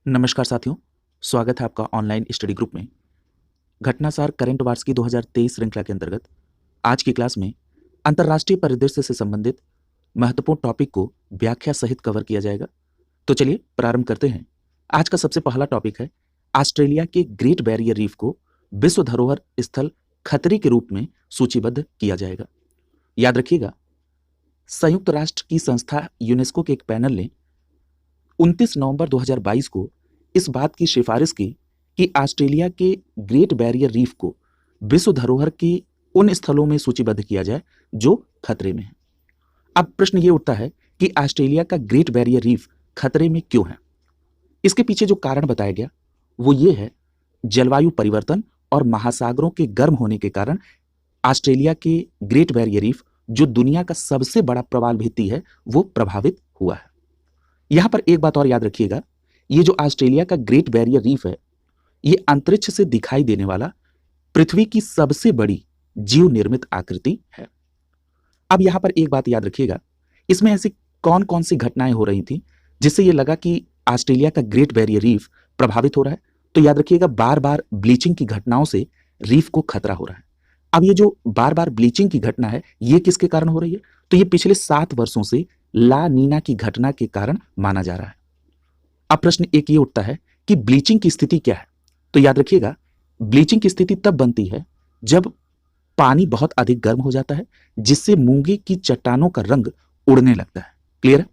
नमस्कार साथियों, स्वागत है आपका ऑनलाइन स्टडी ग्रुप में। घटनासार करंट वार्स की 2023 श्रृंखला के अंतर्गत आज की क्लास में अंतर्राष्ट्रीय परिदृश्य से संबंधित महत्वपूर्ण टॉपिक को व्याख्या सहित कवर किया जाएगा। तो चलिए प्रारंभ करते हैं। आज का सबसे पहला टॉपिक है ऑस्ट्रेलिया के ग्रेट बैरियर रीफ को विश्व धरोहर स्थल खतरे के रूप में सूचीबद्ध किया जाएगा। याद रखिएगा, संयुक्त राष्ट्र की संस्था यूनेस्को के एक पैनल ने 29 नवंबर 2022 को इस बात की सिफारिश की कि ऑस्ट्रेलिया के ग्रेट बैरियर रीफ को विश्व धरोहर के उन स्थलों में सूचीबद्ध किया जाए जो खतरे में हैं। अब प्रश्न ये उठता है कि ऑस्ट्रेलिया का ग्रेट बैरियर रीफ खतरे में क्यों है। इसके पीछे जो कारण बताया गया वो ये है, जलवायु परिवर्तन और महासागरों के गर्म होने के कारण ऑस्ट्रेलिया के ग्रेट बैरियर रीफ, जो दुनिया का सबसे बड़ा प्रवाल भित्ति है, वो प्रभावित हुआ है। यहां पर एक बात और याद रखिएगा, ये जो ऑस्ट्रेलिया का ग्रेट बैरियर रीफ है, ये अंतरिक्ष से दिखाई देने वाला पृथ्वी की सबसे बड़ी जीव निर्मित आकृति है। अब यहां पर एक बात याद रखिएगा, इसमें ऐसी कौन कौन सी घटनाएं हो रही थी जिससे ये लगा कि ऑस्ट्रेलिया का ग्रेट बैरियर रीफ प्रभावित हो रहा है। तो याद रखिएगा, बार बार ब्लीचिंग की घटनाओं से रीफ को खतरा हो रहा है। अब ये जो बार बार ब्लीचिंग की घटना है, ये किसके कारण हो रही है? तो ये पिछले 7 वर्षों से ला नीना की घटना के कारण माना जा रहा है। अब प्रश्न एक ये उठता है कि ब्लीचिंग की स्थिति क्या है। तो याद रखिएगा, ब्लीचिंग की स्थिति तब बनती है जब पानी बहुत अधिक गर्म हो जाता है, जिससे मूंगे की चट्टानों का रंग उड़ने लगता है। क्लियर है?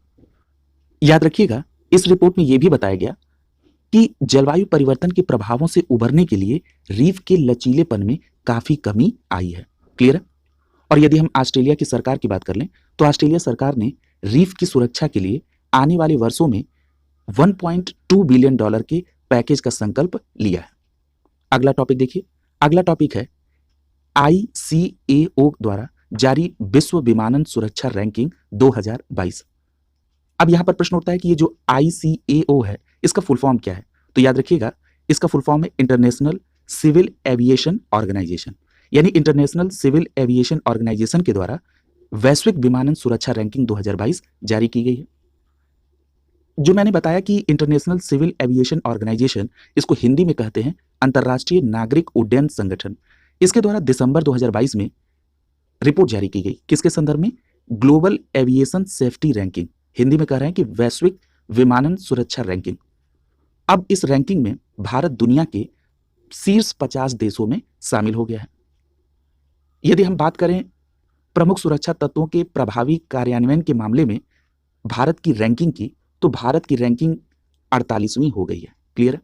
याद रखिएगा, इस रिपोर्ट में यह भी बताया गया कि जलवायु परिवर्तन के प्रभावों से उबरने के लिए रीफ के लचीलेपन में काफी कमी आई है। क्लियर है? और यदि हम ऑस्ट्रेलिया की सरकार की बात कर लें, तो ऑस्ट्रेलिया सरकार ने रीफ की सुरक्षा के लिए आने वाले वर्षों में $1.2 बिलियन के पैकेज का संकल्प लिया है। अगला टॉपिक देखिए। अगला टॉपिक है ICAO द्वारा जारी विश्व विमानन सुरक्षा रैंकिंग 2022। अब यहां पर प्रश्न उठता है कि ये जो ICAO है, इसका फुल फॉर्म क्या है? तो याद रखिएगा, इसका फुल फॉर्म है इंटरनेशनल सिविल एविएशन ऑर्गेनाइजेशन, यानी इंटरनेशनल सिविल एविएशन ऑर्गेनाइजेशन के द्वारा वैश्विक विमानन सुरक्षा रैंकिंग 2022 जारी की गई है। जो मैंने बताया कि इंटरनेशनल सिविल एविएशन ऑर्गेनाइजेशन, इसको हिंदी में कहते हैं अंतर्राष्ट्रीय नागरिक उड्डयन संगठन। इसके द्वारा दिसंबर 2022 में रिपोर्ट जारी की गई। किसके संदर्भ में? Global aviation safety ranking, Hindi में कह रहे हैं कि वैश्विक विमानन सुरक्षा रैंकिंग। अब इस रैंकिंग में भारत दुनिया के शीर्ष 50 देशों में शामिल हो गया है। यदि हम बात करें प्रमुख सुरक्षा तत्वों के प्रभावी कार्यान्वयन के मामले में भारत की रैंकिंग की, तो भारत की रैंकिंग 48वीं हो गई है। क्लियर है?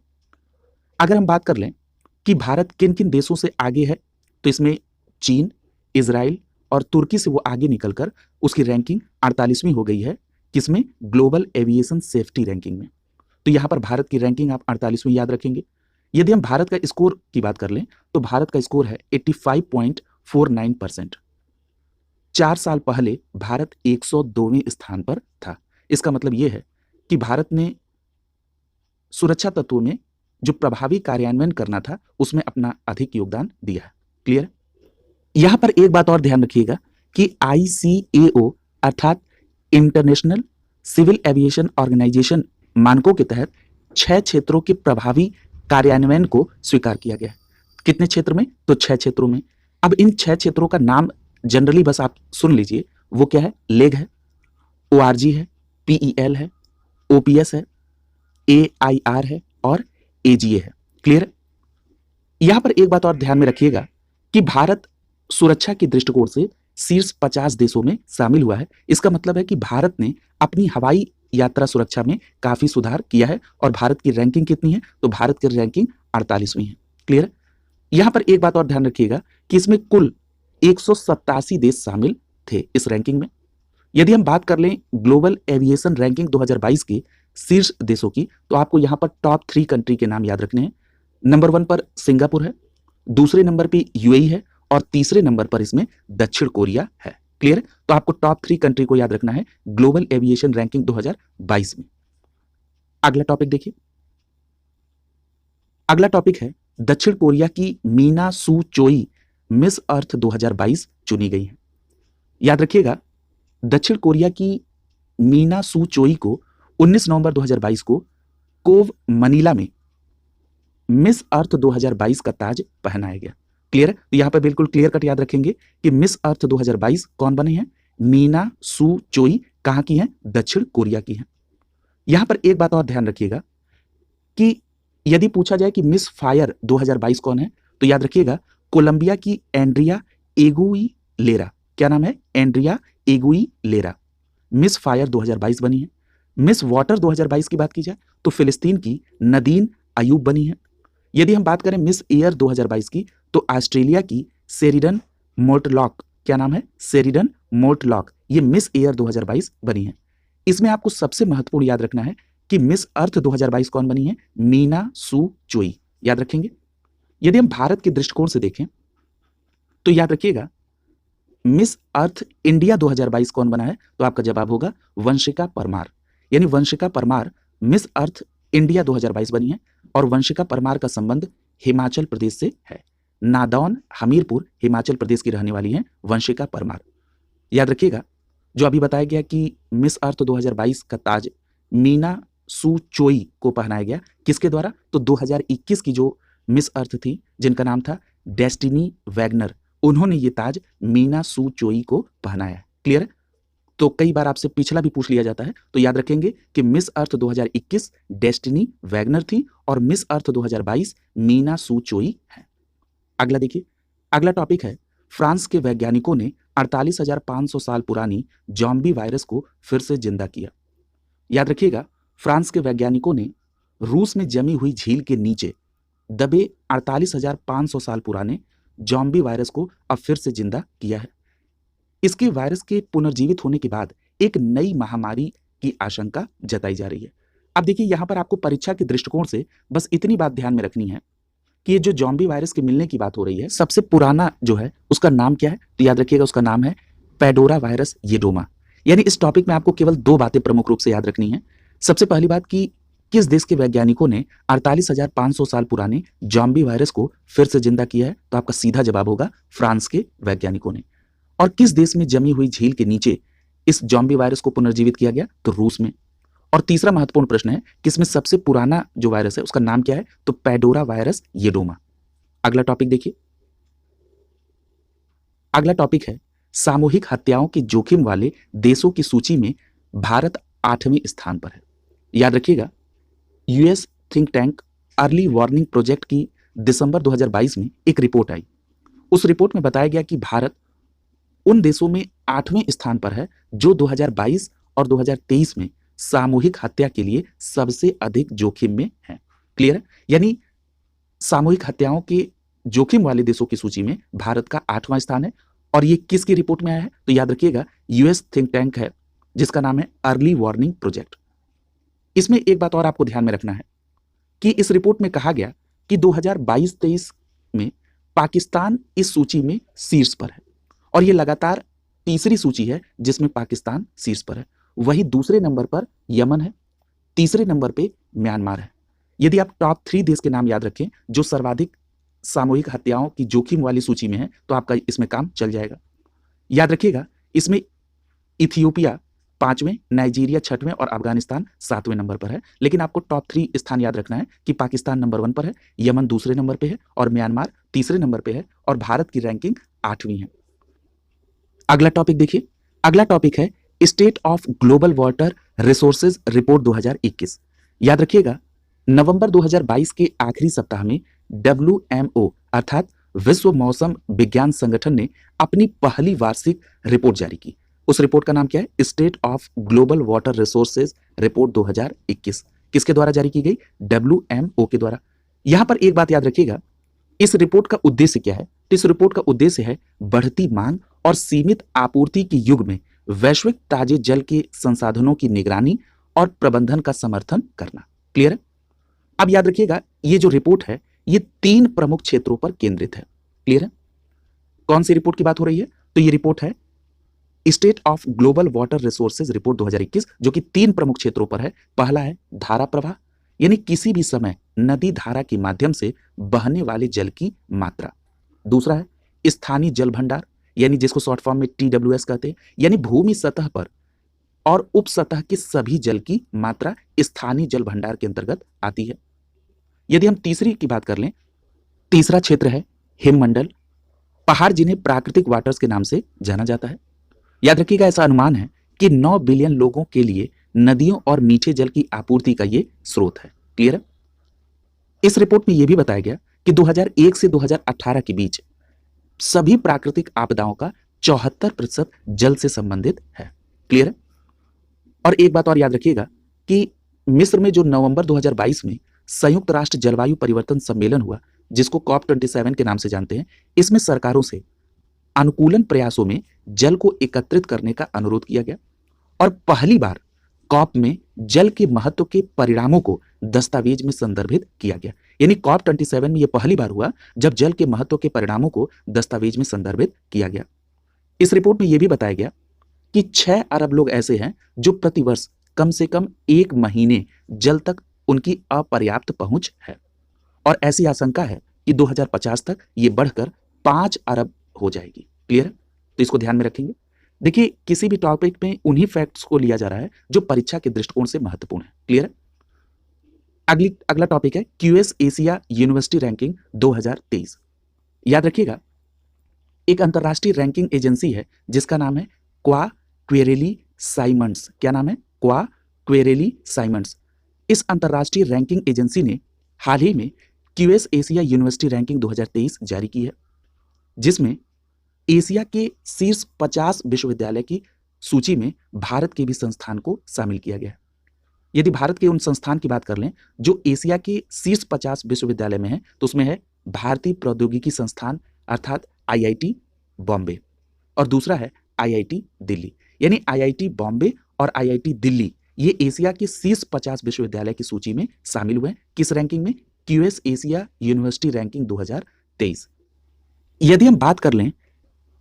अगर हम बात कर लें कि भारत किन किन देशों से आगे है, तो इसमें चीन, इजराइल और तुर्की से वो आगे निकलकर उसकी रैंकिंग 48वीं हो गई है। किसमें? ग्लोबल एविएशन सेफ्टी रैंकिंग में। तो यहां पर भारत की रैंकिंग आप 48वीं याद रखेंगे। यदि हम भारत का स्कोर की बात कर लें, तो भारत का स्कोर है 85.49%। 4 साल पहले भारत 102वें स्थान पर था। इसका मतलब यह है कि भारत ने सुरक्षा तत्वों में जो प्रभावी कार्यान्वयन करना था, उसमें अपना अधिक योगदान दिया है। क्लियर? यहां पर एक बात और ध्यान रखिएगा कि ICAO अर्थात इंटरनेशनल सिविल एविएशन ऑर्गेनाइजेशन मानकों के तहत 6 क्षेत्रों के प्रभावी कार्यान्वयन को स्वीकार किया गया है। कितने क्षेत्र में? तो 6 क्षेत्रों में। अब इन 6 क्षेत्रों का नाम जनरली बस आप सुन लीजिए। वो क्या है? लेग है, ORG है, PEL है, OPS है, AIR है और AGA है। क्लियर? यहां पर एक बात और ध्यान में रखिएगा कि भारत सुरक्षा के दृष्टिकोण से शीर्ष 50 देशों में शामिल हुआ है। इसका मतलब है कि भारत ने अपनी हवाई यात्रा सुरक्षा में काफी सुधार किया है। और भारत की रैंकिंग कितनी है? तो भारत की रैंकिंग 48वीं है। क्लियर? यहां पर एक बात और ध्यान रखिएगा कि इसमें कुल 187 देश शामिल थे इस रैंकिंग में। यदि हम बात कर लें ग्लोबल एविएशन रैंकिंग 2022 के शीर्ष देशों की, तो आपको यहां पर टॉप 3 कंट्री के नाम याद रखने हैं। नंबर 1 पर सिंगापुर है, दूसरे नंबर पे UAE है और तीसरे नंबर पर इसमें दक्षिण कोरिया है। क्लियर? तो आपको टॉप 3 कंट्री को याद रखना है ग्लोबल एविएशन रैंकिंग 2022 में। अगला टॉपिक देखिए। अगला टॉपिक है दक्षिण कोरिया की मीना सू चोई मिस अर्थ 2022 चुनी गई है। याद रखिएगा, दक्षिण कोरिया की मीना सू चोई को 19 नवंबर 2022 को कोव मनीला में मिस अर्थ 2022 का ताज पहनाया गया। क्लियर है? तो यहां पर बिल्कुल क्लियर कट याद रखेंगे कि मिस अर्थ 2022 कौन बने हैं? मीना सू चोई। कहां की हैं? दक्षिण कोरिया की हैं। यहां पर एक बात और ध्यान रखिएगा कि यदि पूछा जाए कि मिस फायर 2022 कौन है, तो याद रखिएगा कोलंबिया की एंड्रिया एगुई लेरा। क्या नाम है? एंड्रिया एगुई लेरा मिस फायर 2022 बनी है। मिस वाटर 2022 की बात की जाए तो फिलिस्तीन की नदीन अयूब बनी है। यदि हम बात करें मिस एयर 2022 की, तो ऑस्ट्रेलिया की शेरिडन मोर्टलॉक। क्या नाम है? शेरिडन मोर्टलॉक। ये मिस एयर 2022 बनी है। इसमें आपको सबसे महत्वपूर्ण याद रखना है कि मिस अर्थ 2022 कौन बनी है? मीना सू चोई। याद रखेंगे। यदि हम भारत के दृष्टिकोण से देखें तो याद रखिएगा मिस अर्थ इंडिया 2022 कौन बना है? तो आपका जवाब होगा वंशिका परमार। यानी Vanshika Parmar Miss Earth India 2022 बनी है और वंशिका परमार का संबंध हिमाचल प्रदेश से है। नादौन हमीरपुर हिमाचल प्रदेश की रहने वाली हैं वंशिका परमार। याद रखिएगा जो अभी बताया गया कि मिस अर्थ 2022 का ताज मीना सू चोई को पहनाया गया, किसके द्वारा? तो 2021 की जो मिस अर्थ थी जिनका नाम था डेस्टिनी वैगनर, उन्होंने ये ताज मीना सू चोई को पहनाया है। क्लियर है? तो कई बार आपसे पिछला भी पूछ लिया जाता है, तो याद रखेंगे कि मिस अर्थ 2021 डेस्टिनी वैगनर थी और मिस अर्थ 2022 मीना सू चोई है। अगला देखिए, अगला टॉपिक है फ्रांस के वैज्ञानिकों ने 48,500 साल पुरानी जॉम्बी वायरस को फिर से जिंदा किया। याद रखिएगा फ्रांस के वैज्ञानिकों ने रूस में जमी हुई झील के नीचे दबे 48,500 साल पुराने जॉम्बी वायरस को अब फिर से जिंदा किया है। इसके वायरस के पुनर्जीवित होने के बाद एक नई महामारी की आशंका जताई जा रही है। अब देखिए यहां पर आपको परीक्षा के दृष्टिकोण से बस इतनी बात ध्यान में रखनी है कि ये जो जॉम्बी वायरस के मिलने की बात हो रही है, सबसे पुराना जो है उसका नाम क्या है? तो याद रखिएगा उसका नाम है पेडोरा वायरस येडोमा। यानी इस टॉपिक में आपको केवल दो बातें प्रमुख रूप से याद रखनी है। सबसे पहली बात कि किस देश के वैज्ञानिकों ने 48,500 साल पुराने जॉम्बी वायरस को फिर से जिंदा किया है? तो आपका सीधा जवाब होगा फ्रांस के वैज्ञानिकों ने। और किस देश में जमी हुई झील के नीचे इस जॉम्बी वायरस को पुनर्जीवित किया गया? तो रूस में। और तीसरा महत्वपूर्ण प्रश्न है कि इसमें सबसे पुराना जो वायरस है उसका नाम क्या है? तो पेडोरा वायरस येडोमा। अगला टॉपिक देखिए, अगला टॉपिक है सामूहिक हत्याओं के जोखिम वाले देशों की सूची में भारत 8वें स्थान पर है। याद रखिएगा US think tank early warning project की दिसंबर 2022 में एक रिपोर्ट आई। उस रिपोर्ट में बताया गया कि भारत उन देशों में 8वें स्थान पर है जो 2022 और 2023 में सामूहिक हत्या के लिए सबसे अधिक जोखिम में है। क्लियर है? यानी सामूहिक हत्याओं के जोखिम वाले देशों की सूची में भारत का 8वां स्थान है। और ये किसकी रिपोर्ट में आया है? तो याद रखिएगा यूएस थिंक टैंक है जिसका नाम है अर्ली वार्निंग प्रोजेक्ट। इसमें एक बात और आपको ध्यान में रखना है कि इस रिपोर्ट में कहा गया कि 2022-23 में पाकिस्तान इस सूची में शीर्ष पर है और ये लगातार तीसरी सूची है जिसमें पाकिस्तान शीर्ष पर है। वही दूसरे नंबर पर यमन है, तीसरे नंबर पे म्यांमार है। यदि आप टॉप 3 देश के नाम याद रखें जो सर्वाधिक सामूहिक हत्याओं की जोखिम वाली सूची में है तो आपका इसमें काम चल जाएगा। याद रखिएगा इसमें इथियोपिया 5वें, नाइजीरिया 6वें और अफगानिस्तान 7वें नंबर पर है। लेकिन आपको टॉप 3 स्थान याद रखना है कि पाकिस्तान नंबर 1 पर है, यमन दूसरे नंबर पे है और म्यांमार तीसरे नंबर पे है और भारत की रैंकिंग 8वीं है। अगला टॉपिक देखिए, अगला टॉपिक है state of global water resources report 2021। याद रखिएगा नवंबर 2022 के आखिरी सप्ताह में WMO अर्थात विश्व मौसम विज्ञान संगठन ने अपनी पहली वार्षिक रिपोर्ट जारी की। उस रिपोर्ट का नाम क्या है? State of global water resources report 2021। किसके द्वारा जारी की गई? WMO के द्वारा। यहां पर एक बात याद रखिएगा, इस रिपोर्ट का उद्देश्य क्या है? तो इस रिपोर्ट का उद्देश्य है बढ़ती मांग और सीमित आपूर्ति के युग में वैश्विक ताजे जल के संसाधनों की निगरानी और प्रबंधन का समर्थन करना। क्लियर है? अब याद रखिएगा ये जो रिपोर्ट है ये 3 प्रमुख क्षेत्रों पर केंद्रित है। क्लियर है? कौन सी रिपोर्ट की बात हो रही है? तो ये रिपोर्ट है state of global water resources report 2021 जो कि 3 प्रमुख क्षेत्रों पर है। पहला है धारा प्रवाह, यानी किसी भी समय नदी धारा के माध्यम से बहने वाले जल की मात्रा। दूसरा है स्थानीय जल भंडार, यानी जिसको शॉर्ट फॉर्म में TWS कहते हैं, यानी भूमि सतह पर और उप सतह के सभी जल की मात्रा स्थानीय जल भंडार के अंतर्गत आती है। यदि हम तीसरी की बात कर लें, तीसरा क्षेत्र है हिममंडल, पहाड़ जिन्हें प्राकृतिक वाटर्स के नाम से जाना जाता है। याद रखिएगा, ऐसा अनुमान है कि 9 बिलियन लोगों के लिए नदियों और मीठे जल की आपूर्ति का ये स्रोत है। क्लियर है? इस रिपोर्ट में यह भी बताया गया कि 2001 से 2018 के बीच सभी प्राकृतिक आपदाओं का 74% जल से संबंधित है। क्लियर है? और एक बात और याद रखिएगा कि मिस्र में जो नवंबर 2022 में संयुक्त राष्ट्र जलवायु परिवर्तन सम्मेलन हुआ, जिसको COP27 के नाम से जानते हैं, इसमें सरकारों से अनुकूलन प्रयासों में जल को एकत्रित करने का अनुरोध किया गया और पहली बार कॉप में जल के महत्व के परिणामों को दस्तावेज में संदर्भित किया गया। यानी COP27 में यह पहली बार हुआ जब जल के महत्व के परिणामों को दस्तावेज में संदर्भित किया गया। इस रिपोर्ट में यह भी बताया गया कि 6 अरब लोग ऐसे हैं जो प्रतिवर्ष कम से कम 1 महीने जल तक उनकी अपर्याप्त पहुंच है और ऐसी आशंका है कि 2050 तक ये बढ़कर 5 अरब हो जाएगी। क्लियर है? तो इसको ध्यान में रखेंगे। देखिए, किसी भी टॉपिक में उन्हीं फैक्ट्स को लिया जा रहा है जो परीक्षा के दृष्टिकोण से महत्वपूर्ण है। क्लियर है? अगला टॉपिक है क्यूएस एशिया यूनिवर्सिटी रैंकिंग 2023। याद रखिएगा, एक अंतरराष्ट्रीय रैंकिंग एजेंसी है जिसका नाम है क्वा क्वेरेली साइमंड्स। क्या नाम है? क्वा क्वेरेली साइमंड्स। इस अंतरराष्ट्रीय रैंकिंग एजेंसी ने हाल ही में क्यूएस एशिया यूनिवर्सिटी रैंकिंग 2023 जारी की है, जिसमें एशिया के शीर्ष 50 विश्वविद्यालय की सूची में भारत के भी संस्थान को शामिल किया गया है। यदि भारत के उन संस्थान की बात कर लें जो एशिया के शीर्ष 50 विश्वविद्यालय में है, तो उसमें है भारतीय प्रौद्योगिकी संस्थान अर्थात आईआईटी बॉम्बे, और दूसरा है आईआईटी दिल्ली। यानी आईआईटी बॉम्बे और आईआईटी दिल्ली ये एशिया के शीर्ष 50 विश्वविद्यालय की सूची में शामिल हुए हैं। किस रैंकिंग में? QS Asia university Ranking 2023। यदि हम बात कर लें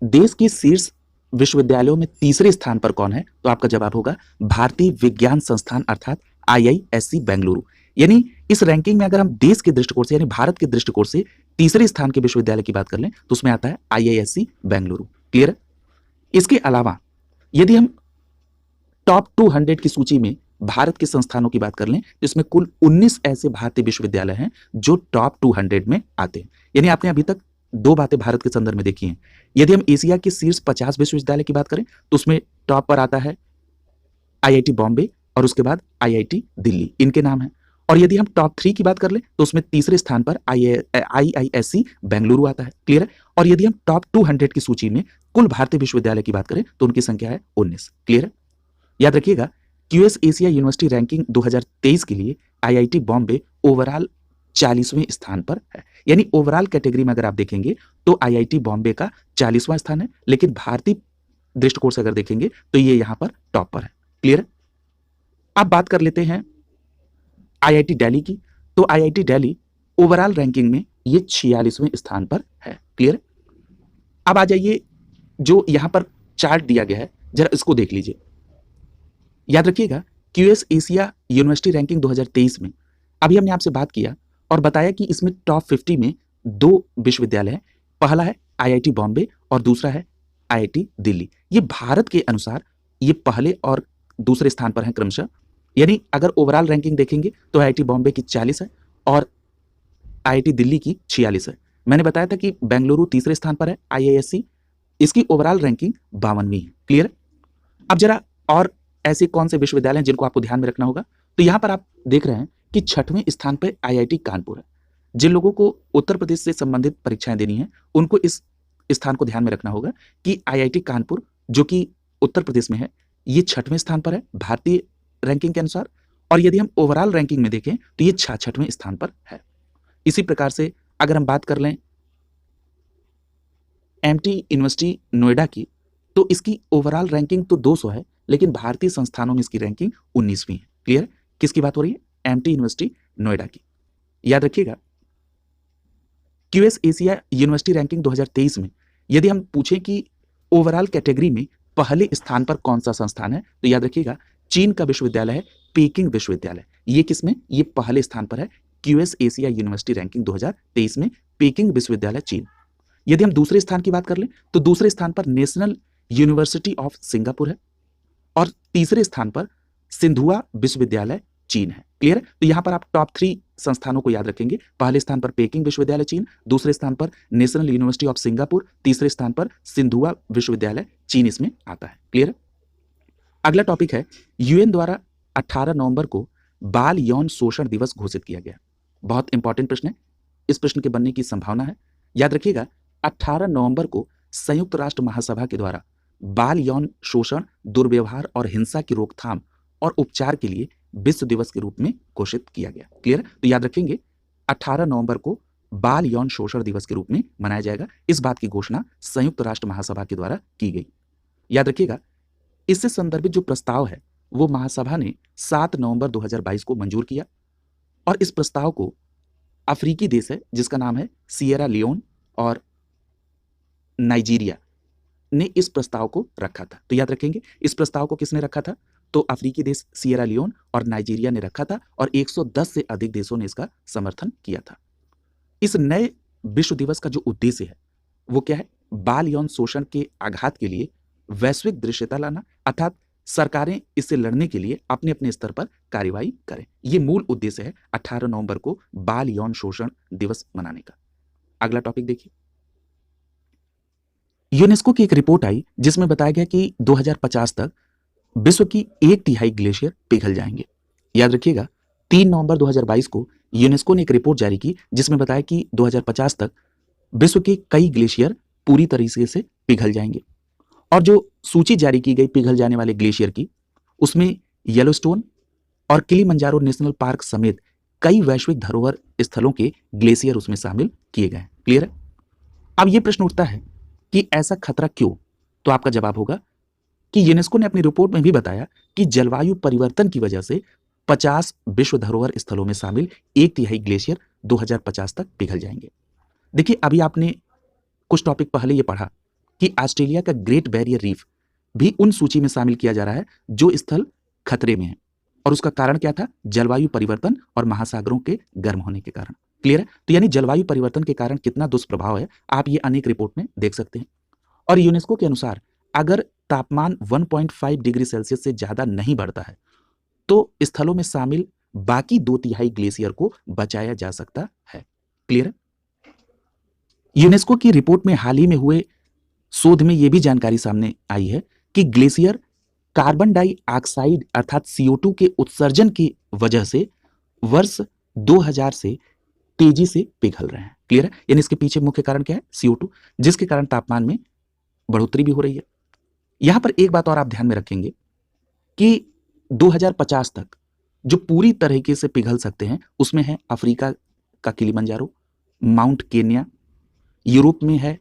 देश के शीर्ष विश्वविद्यालयों में तीसरे स्थान पर कौन है, तो आपका जवाब होगा भारतीय विज्ञान संस्थान अर्थात आईआईएससी बेंगलुरु। यानी इस रैंकिंग में अगर हम देश के दृष्टिकोण से यानी भारत के दृष्टिकोण से तीसरे स्थान के विश्वविद्यालय की बात कर लें तो उसमें आता है आईआईएससी बेंगलुरु। क्लियर है? इसके अलावा यदि हम टॉप 200 की सूची में भारत के संस्थानों की बात कर लें तो इसमें कुल 19 ऐसे भारतीय विश्वविद्यालय हैं जो टॉप 200 में आते हैं। यानी आपने अभी तक 2 बातें भारत के संदर्भ में देखी हैं। यदि हम एशिया के शीर्ष 50 विश्वविद्यालय की बात करें तो उसमें टॉप पर आता है आईआईटी बॉम्बे और उसके बाद आईआईटी दिल्ली, इनके नाम हैं। और यदि हम टॉप 3 की बात कर लें तो उसमें तीसरे स्थान पर आईआईएससी बेंगलुरु आता है। क्लियर है? और यदि हम टॉप 200 की सूची में कुल भारतीय विश्वविद्यालय की बात करें तो उनकी संख्या है 19। क्लियर है? याद रखिएगा, क्यूएस एशिया यूनिवर्सिटी रैंकिंग 2023 के लिए आईआईटी बॉम्बे ओवरऑल 40वें स्थान पर है। यानी ओवरऑल कैटेगरी में अगर आप देखेंगे तो आईआईटी बॉम्बे का 40वां स्थान है, लेकिन भारतीय दृष्टिकोण से अगर देखेंगे तो ये यहां पर टॉप पर है। क्लियर है? अब बात कर लेते हैं आईआईटी दिल्ली की। तो आईआईटी दिल्ली ओवरऑल रैंकिंग में ये 46वें स्थान पर है। क्लियर है? अब आ जाइए, जो यहां पर चार्ट दिया गया है जरा इसको देख लीजिए। याद रखिएगा, क्यूएस एशिया यूनिवर्सिटी रैंकिंग 2023 में अभी हमने आपसे बात किया और बताया कि इसमें टॉप 50 में 2 विश्वविद्यालय हैं। पहला है आईआईटी बॉम्बे और दूसरा है आईआईटी दिल्ली। ये भारत के अनुसार ये पहले और दूसरे स्थान पर हैं क्रमशः। यानी अगर ओवरऑल रैंकिंग देखेंगे तो आईआईटी बॉम्बे की 40 है और आईआईटी दिल्ली की 46 है। मैंने बताया था कि बेंगलुरु तीसरे स्थान पर है आईआईएससी, इसकी ओवरऑल रैंकिंग 52वीं है। क्लियर है? अब जरा और ऐसे कौन से विश्वविद्यालय हैं जिनको आपको ध्यान में रखना होगा, तो यहां पर आप देख रहे हैं कि 6वें स्थान पर आईआईटी कानपुर है। जिन लोगों को उत्तर प्रदेश से संबंधित परीक्षाएं देनी है उनको इस स्थान को ध्यान में रखना होगा कि आईआईटी कानपुर जो कि उत्तर प्रदेश में है ये 6वें स्थान पर है भारतीय रैंकिंग के अनुसार, और यदि हम ओवरऑल रैंकिंग में देखें तो ये 66वें स्थान पर है। इसी प्रकार से अगर हम बात कर लें एमटी यूनिवर्सिटी नोएडा की, तो इसकी ओवरऑल रैंकिंग तो 200 है, लेकिन भारतीय संस्थानों में इसकी रैंकिंग 19वीं है। क्लियर? किसकी बात हो रही है? एमटी यूनिवर्सिटी नोएडा की। याद रखिएगा, क्यूएस एशिया यूनिवर्सिटी रैंकिंग 2023 में यदि हम पूछें कि ओवरऑल कैटेगरी में पहले स्थान पर कौन सा संस्थान है, तो याद रखिएगा चीन का विश्वविद्यालय है पेकिंग विश्वविद्यालय। ये किसमें? ये पहले स्थान पर है क्यूएस एशिया यूनिवर्सिटी रैंकिंग 2023 में पेकिंग विश्वविद्यालय चीन। यदि हम दूसरे स्थान की बात कर लें तो दूसरे स्थान पर नेशनल यूनिवर्सिटी ऑफ सिंगापुर है और तीसरे स्थान पर सिंधुआ विश्वविद्यालय चीन है। क्लियर है? तो यहां पर आप टॉप 3 संस्थानों को याद रखेंगे। पहले स्थान पर पेकिंग विश्वविद्यालय चीन, दूसरे स्थान पर नेशनल यूनिवर्सिटी ऑफ सिंगापुर, तीसरे स्थान पर सिंधुआ विश्वविद्यालय चीन इसमें आता है। क्लियर है? अगला टॉपिक है, यूएन द्वारा 18 नवंबर को बाल यौन शोषण दिवस घोषित किया गया। बहुत इंपॉर्टेंट प्रश्न है, इस प्रश्न के बनने की संभावना है। याद रखिएगा, 18 नवंबर को संयुक्त राष्ट्र महासभा के द्वारा बाल यौन शोषण, दुर्व्यवहार और हिंसा की रोकथाम और उपचार के लिए विश्व दिवस के रूप में घोषित किया गया। क्लियर है? तो याद रखेंगे 18 नवंबर को बाल यौन शोषण दिवस के रूप में मनाया जाएगा। इस बात की घोषणा संयुक्त राष्ट्र महासभा के द्वारा की गई। याद रखिएगा, इससे संदर्भित जो प्रस्ताव है वो महासभा ने 7 नवंबर 2022 को मंजूर किया और इस प्रस्ताव को अफ्रीकी देश है जिसका नाम है सिएरा लियोन और नाइजीरिया ने इस प्रस्ताव को रखा था। तो याद रखेंगे, इस प्रस्ताव को किसने रखा था? तो अफ्रीकी देश सिएरा लियोन और नाइजीरिया ने रखा था और 110 से अधिक देशों ने इसका समर्थन किया था। इस नए विश्व दिवस का जो उद्देश्य है वो क्या है? बाल यौन शोषण के आघात के लिए वैश्विक दृश्यता लाना, अर्थात सरकारें इससे लड़ने के लिए अपने अपने स्तर पर कार्रवाई करें। ये मूल उद्देश्य है 18 नवंबर को बाल यौन शोषण दिवस मनाने का। अगला टॉपिक देखिए, यूनेस्को की एक रिपोर्ट आई जिसमें बताया गया कि 2050 तक विश्व की 1/3 ग्लेशियर पिघल जाएंगे। याद रखिएगा, 3 नवंबर 2022 को यूनेस्को ने एक रिपोर्ट जारी की जिसमें बताया कि 2050 तक विश्व के कई ग्लेशियर पूरी तरीके से पिघल जाएंगे। और जो सूची जारी की गई पिघल जाने वाले ग्लेशियर की, उसमें येलोस्टोन और किलिमंजारो नेशनल पार्क समेत कई वैश्विक धरोहर स्थलों के ग्लेशियर उसमें शामिल किए गए। क्लियर है? अब यह प्रश्न उठता है कि ऐसा खतरा क्यों? तो आपका जवाब होगा कि यूनेस्को ने अपनी रिपोर्ट में भी बताया कि जलवायु परिवर्तन की वजह से 50 विश्व धरोहर स्थलों में शामिल 1/3 ग्लेशियर 2050 तक पिघल जाएंगे। देखिए, अभी आपने कुछ टॉपिक पहले ये पढ़ा कि ऑस्ट्रेलिया का ग्रेट बैरियर रीफ भी उन सूची में शामिल किया जा रहा है जो स्थल खतरे में है, और उसका कारण क्या था? जलवायु परिवर्तन और महासागरों के गर्म होने के कारण। क्लियर है? तो यानी जलवायु परिवर्तन के कारण कितना दुष्प्रभाव है आप ये अनेक रिपोर्ट में देख सकते हैं। और यूनेस्को के अनुसार अगर तापमान 1.5 डिग्री सेल्सियस से ज्यादा नहीं बढ़ता है तो स्थलों में शामिल बाकी 2/3 ग्लेशियर को बचाया जा सकता है। क्लियर है? यूनेस्को की रिपोर्ट में हाल ही में हुए शोध में यह भी जानकारी सामने आई है कि ग्लेशियर कार्बन डाइऑक्साइड अर्थात CO2 के उत्सर्जन की वजह से वर्ष 2000 से तेजी से पिघल रहे हैं। क्लियर है? यानी इसके पीछे मुख्य कारण क्या है? CO2, जिसके कारण तापमान में बढ़ोतरी भी हो रही है। यहां पर एक बात और आप ध्यान में रखेंगे कि 2050 तक जो पूरी तरीके से पिघल सकते हैं उसमें है अफ्रीका का किलिमंजारो, माउंट केन्या, यूरोप में है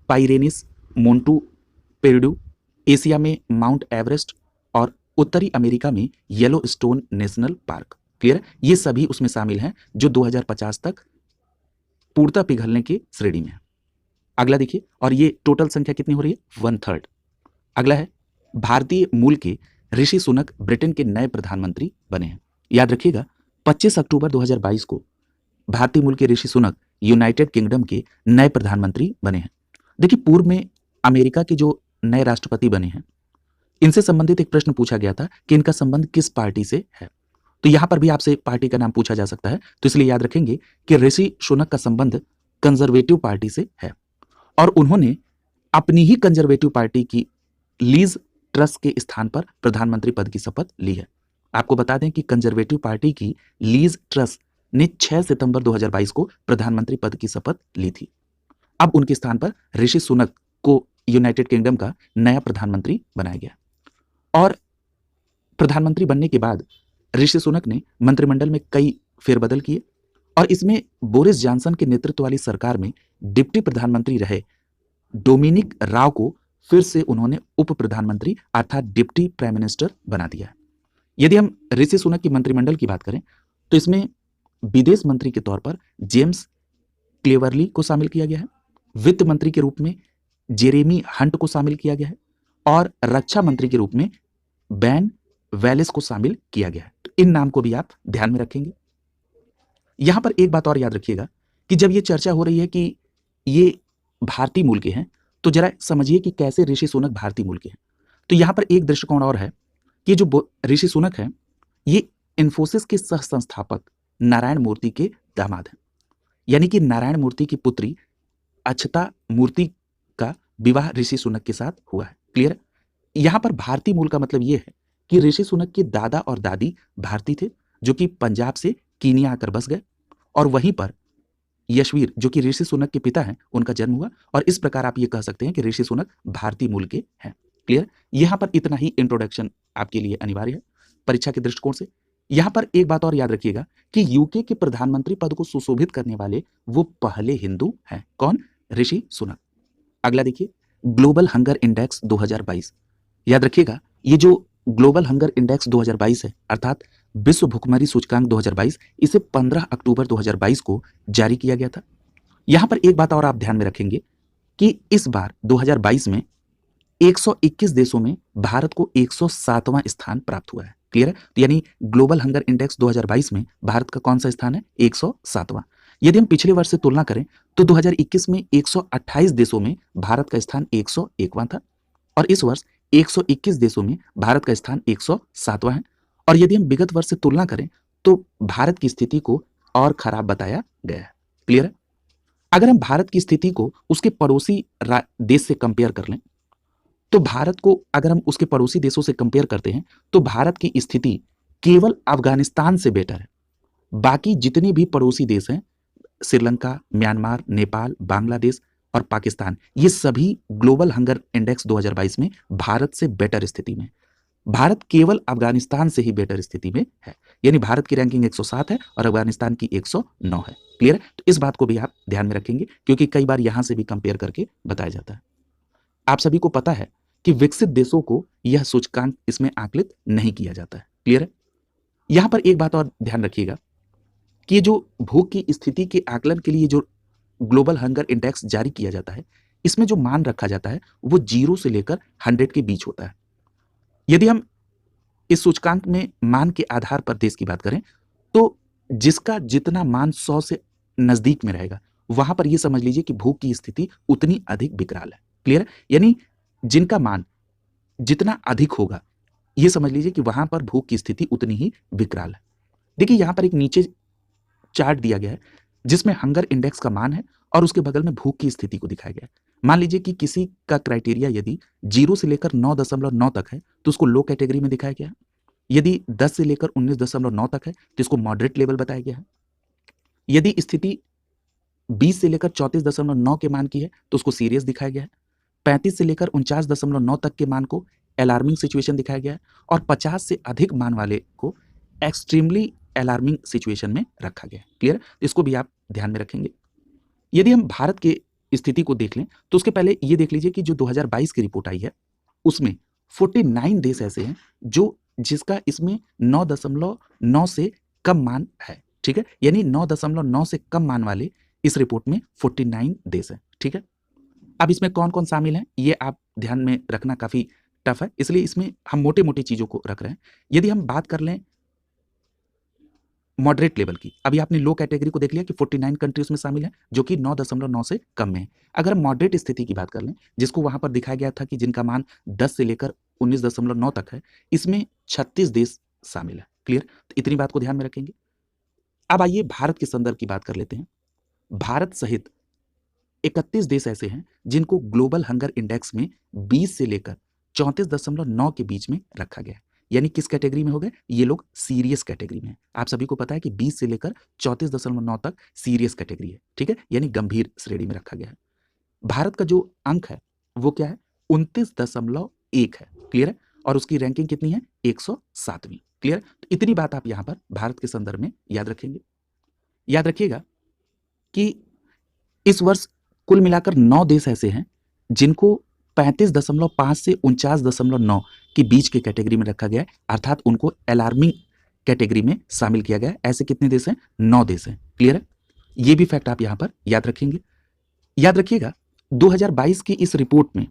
पाइरेनिस मोंटू पेर्डू, एशिया में माउंट एवरेस्ट और उत्तरी अमेरिका में येलोस्टोन नेशनल पार्क। क्लियर है? ये सभी उसमें शामिल हैं जो 2050 तक पूर्णतः पिघलने की श्रेणी में है। अगला देखिए, और ये टोटल संख्या कितनी हो रही है? 1/3। अगला है, भारतीय मूल के ऋषि सुनक ब्रिटेन के नए प्रधानमंत्री बने हैं। याद रखिएगा, 25 अक्टूबर 2022 को भारतीय मूल के ऋषि सुनक यूनाइटेड किंगडम के नए प्रधानमंत्री बने हैं। देखिए, पूर्व में अमेरिका के जो नए राष्ट्रपति बने हैं इनसे संबंधित एक प्रश्न पूछा गया था कि इनका संबंध किस पार्टी से है। तो यहां पर भी आपसे पार्टी का नाम पूछा जा सकता है, तो इसलिए याद रखेंगे कि ऋषि सुनक का संबंध कंजर्वेटिव पार्टी से है और उन्होंने अपनी ही कंजर्वेटिव पार्टी की लीज ट्रस के स्थान पर प्रधानमंत्री पद की शपथ ली है। आपको बता दें कि कंजर्वेटिव पार्टी की लीज ट्रस ने 6 सितंबर 2022 को प्रधानमंत्री पद की शपथ ली थी। अब उनके स्थान पर ऋषि सुनक को यूनाइटेड किंगडम का नया प्रधानमंत्री बनाया गया और प्रधानमंत्री बनने के बाद ऋषि सुनक ने मंत्रिमंडल में कई फेरबदल किए और इसमें बोरिस जॉनसन के नेतृत्व वाली सरकार में डिप्टी प्रधानमंत्री रहे डोमिनिक राव को फिर से उन्होंने उप प्रधानमंत्री अर्थात डिप्टी प्राइम मिनिस्टर बना दिया है। यदि हम ऋषि सुनक की मंत्रिमंडल की बात करें तो इसमें विदेश मंत्री के तौर पर जेम्स क्लेवरली को शामिल किया गया है, वित्त मंत्री के रूप में जेरेमी हंट को शामिल किया गया है और रक्षा मंत्री के रूप में बैन वेलिस को शामिल किया गया है। तो इन नाम को भी आप ध्यान में रखेंगे। यहां पर एक बात और याद रखिएगा कि जब ये चर्चा हो रही है कि ये भारतीय मूल के हैं तो जरा समझिए कि कैसे ऋषि सुनक भारतीय मूल के हैं। तो यहां पर एक दृष्टिकोण और है कि जो ऋषि सुनक है ये इन्फोसिस के सह संस्थापक नारायण मूर्ति के दामाद हैं, यानी कि नारायण मूर्ति की पुत्री अक्षता मूर्ति का विवाह ऋषि सुनक के साथ हुआ है। क्लियर? यहां पर भारतीय मूल का मतलब यह है कि ऋषि सुनक के दादा और दादी भारतीय थे जो कि पंजाब से कीनिया आकर बस गए और वहीं पर यशवीर जो कि ऋषि सुनक के पिता हैं उनका जन्म हुआ और इस प्रकार आप ये कह सकते हैं कि ऋषि सुनक भारतीय मूल के हैं। क्लियर? यहां पर इतना ही इंट्रोडक्शन आपके लिए अनिवार्य है परीक्षा के दृष्टिकोण से। यहां पर एक बात और याद रखिएगा कि यूके के प्रधानमंत्री पद को सुशोभित करने वाले वो पहले हिंदू हैं। कौन? ऋषि सुनक। अगला देखिए, ग्लोबल हंगर इंडेक्स 2022। याद रखिएगा ये जो ग्लोबल हंगर इंडेक्स 2022 है अर्थात विश्व भुखमरी सूचकांक 2022, इसे 15 अक्टूबर 2022 को जारी किया गया था। यहां पर एक बात और आप ध्यान में रखेंगे कि इस बार 2022 में 121 देशों में भारत को 107वां स्थान प्राप्त हुआ है। क्लियर है? तो यानी ग्लोबल हंगर इंडेक्स 2022 में भारत का कौन सा स्थान है? 107वां। यदि हम पिछले वर्ष से तुलना करें तो 2021 में 128 देशों में भारत का स्थान 101वां था और इस वर्ष 121 देशों में भारत का स्थान 107वां है। और यदि हम विगत वर्ष से तुलना करें तो भारत की स्थिति को और खराब बताया गया है। क्लियर है? अगर हम भारत की स्थिति को उसके पड़ोसी देश से कंपेयर कर लें तो भारत को अगर हम उसके पड़ोसी देशों से कंपेयर करते हैं तो भारत की स्थिति केवल अफगानिस्तान से बेटर है। बाकी जितने भी पड़ोसी देश हैं, श्रीलंका, म्यांमार, नेपाल, बांग्लादेश और पाकिस्तान, ये सभी ग्लोबल हंगर इंडेक्स 2022 में भारत से बेटर स्थिति में। भारत केवल अफगानिस्तान से ही बेटर स्थिति में है, यानी भारत की रैंकिंग 107 है और अफगानिस्तान की 109 है। क्लियर है? तो इस बात को भी आप ध्यान में रखेंगे क्योंकि कई बार यहां से भी कंपेयर करके बताया जाता है। आप सभी को पता है कि विकसित देशों को यह सूचकांक इसमें आकलित नहीं किया जाता है। क्लियर है? यहां पर एक बात और ध्यान रखिएगा कि ये जो भूख की स्थिति के आकलन के लिए जो ग्लोबल हंगर इंडेक्स जारी किया जाता है, इसमें जो मान रखा जाता है वो 0 से लेकर 100 के बीच होता है। यदि हम इस सूचकांक में मान के आधार पर देश की बात करें तो जिसका जितना मान 100 से नजदीक में रहेगा वहां पर यह समझ लीजिए कि भूख की स्थिति उतनी अधिक विकराल है। क्लियर? यानी जिनका मान जितना अधिक होगा यह समझ लीजिए कि वहां पर भूख की स्थिति उतनी ही विकराल है। देखिए यहां पर एक नीचे चार्ट दिया गया है जिसमें हंगर इंडेक्स का मान है और उसके बगल में भूख की स्थिति को दिखाया गया है। मान लीजिए कि किसी का क्राइटेरिया यदि 0 से लेकर 9.9 तक है तो उसको लो कैटेगरी में दिखाया गया है। यदि 10 से लेकर 19.9 तक है तो इसको मॉडरेट लेवल बताया गया है। यदि स्थिति 20 से लेकर 34.9 के मान की है तो उसको सीरियस दिखाया गया है। 35 से लेकर 49.9 तक के मान को अलार्मिंग सिचुएशन दिखाया गया है और 50 से अधिक मान वाले को एक्सट्रीमली अलार्मिंग सिचुएशन में रखा गया है। क्लियर? इसको भी आप ध्यान में रखेंगे। यदि हम भारत की स्थिति को देख लें तो उसके पहले ये देख लीजिए कि जो 2022 की रिपोर्ट आई है उसमें 49 देश ऐसे हैं जो जिसका इसमें 9.9 से कम मान है। ठीक है? यानी 9.9 से कम मान वाले इस रिपोर्ट में 49 देश हैं। ठीक है? अब इसमें कौन कौन शामिल हैं ये आप ध्यान में रखना काफी टफ है, इसलिए इसमें हम मोटे मोटे चीजों को रख रहे हैं। यदि हम बात कर लें मॉडरेट लेवल की, अभी आपने लो कैटेगरी को देख लिया कि 49 कंट्रीज में शामिल है जो कि 9.9 से कम में है। अगर हम मॉडरेट स्थिति की बात कर लें जिसको वहां पर दिखाया गया था कि जिनका मान 10 से लेकर 19.9 तक है, इसमें 36 देश शामिल है। क्लियर? तो इतनी बात को ध्यान में रखेंगे। अब आइए भारत के संदर्भ की बात कर लेते हैं। भारत सहित 31 देश ऐसे हैं जिनको ग्लोबल हंगर इंडेक्स में 20 से लेकर 34.9 के बीच में रखा गया है। यानी किस कैटेगरी में हो गए? ये लोग सीरियस कैटेगरी में हैं। आप सभी को पता है कि 20 से लेकर 34.9 तक सीरियस कैटेगरी है। ठीक है? यानी गंभीर श्रेणी में रखा गया है। भारत का जो अंक है वो क्या है? 29.1 है। क्लियर है? और उसकी रैंकिंग कितनी है? 107वीं। क्लियर? तो इतनी बात आप यहां पर भारत के संदर्भ में याद रखेंगे। याद रखिएगा कि इस वर्ष कुल मिलाकर 9 देश ऐसे हैं जिनको 35.5 से 49.9 के बीच के कैटेगरी में रखा गया है, अर्थात उनको अलार्मिंग कैटेगरी में शामिल किया गया है। ऐसे कितने देश हैं? 9 देश हैं। क्लियर है? ये भी फैक्ट आप यहां पर याद रखेंगे। याद रखिएगा 2022 की इस रिपोर्ट में,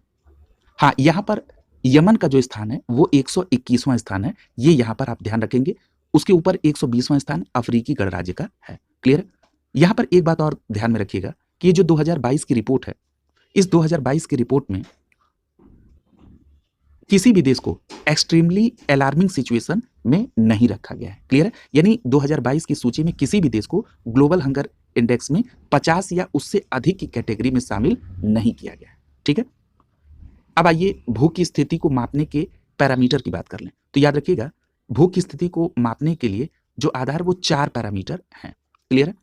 हाँ, यहां पर यमन का जो स्थान है वो 121वां स्थान है, ये यहां पर आप ध्यान रखेंगे। उसके ऊपर 120वां स्थान अफ्रीकी गणराज्य का है। क्लियर? यहां पर एक बात और ध्यान में रखिएगा कि ये जो 2022 की रिपोर्ट है, इस 2022 की रिपोर्ट में किसी भी देश को एक्सट्रीमली अलार्मिंग सिचुएशन में नहीं रखा गया है। क्लियर है? यानी 2022 की सूची में किसी भी देश को ग्लोबल हंगर इंडेक्स में 50 या उससे अधिक की कैटेगरी में शामिल नहीं किया गया है। ठीक है, अब आइए भूख की स्थिति को मापने के पैरामीटर की बात कर लें। तो याद रखिएगा, भूख की स्थिति को मापने के लिए जो आधार वो 4 पैरामीटर हैं। क्लियर है?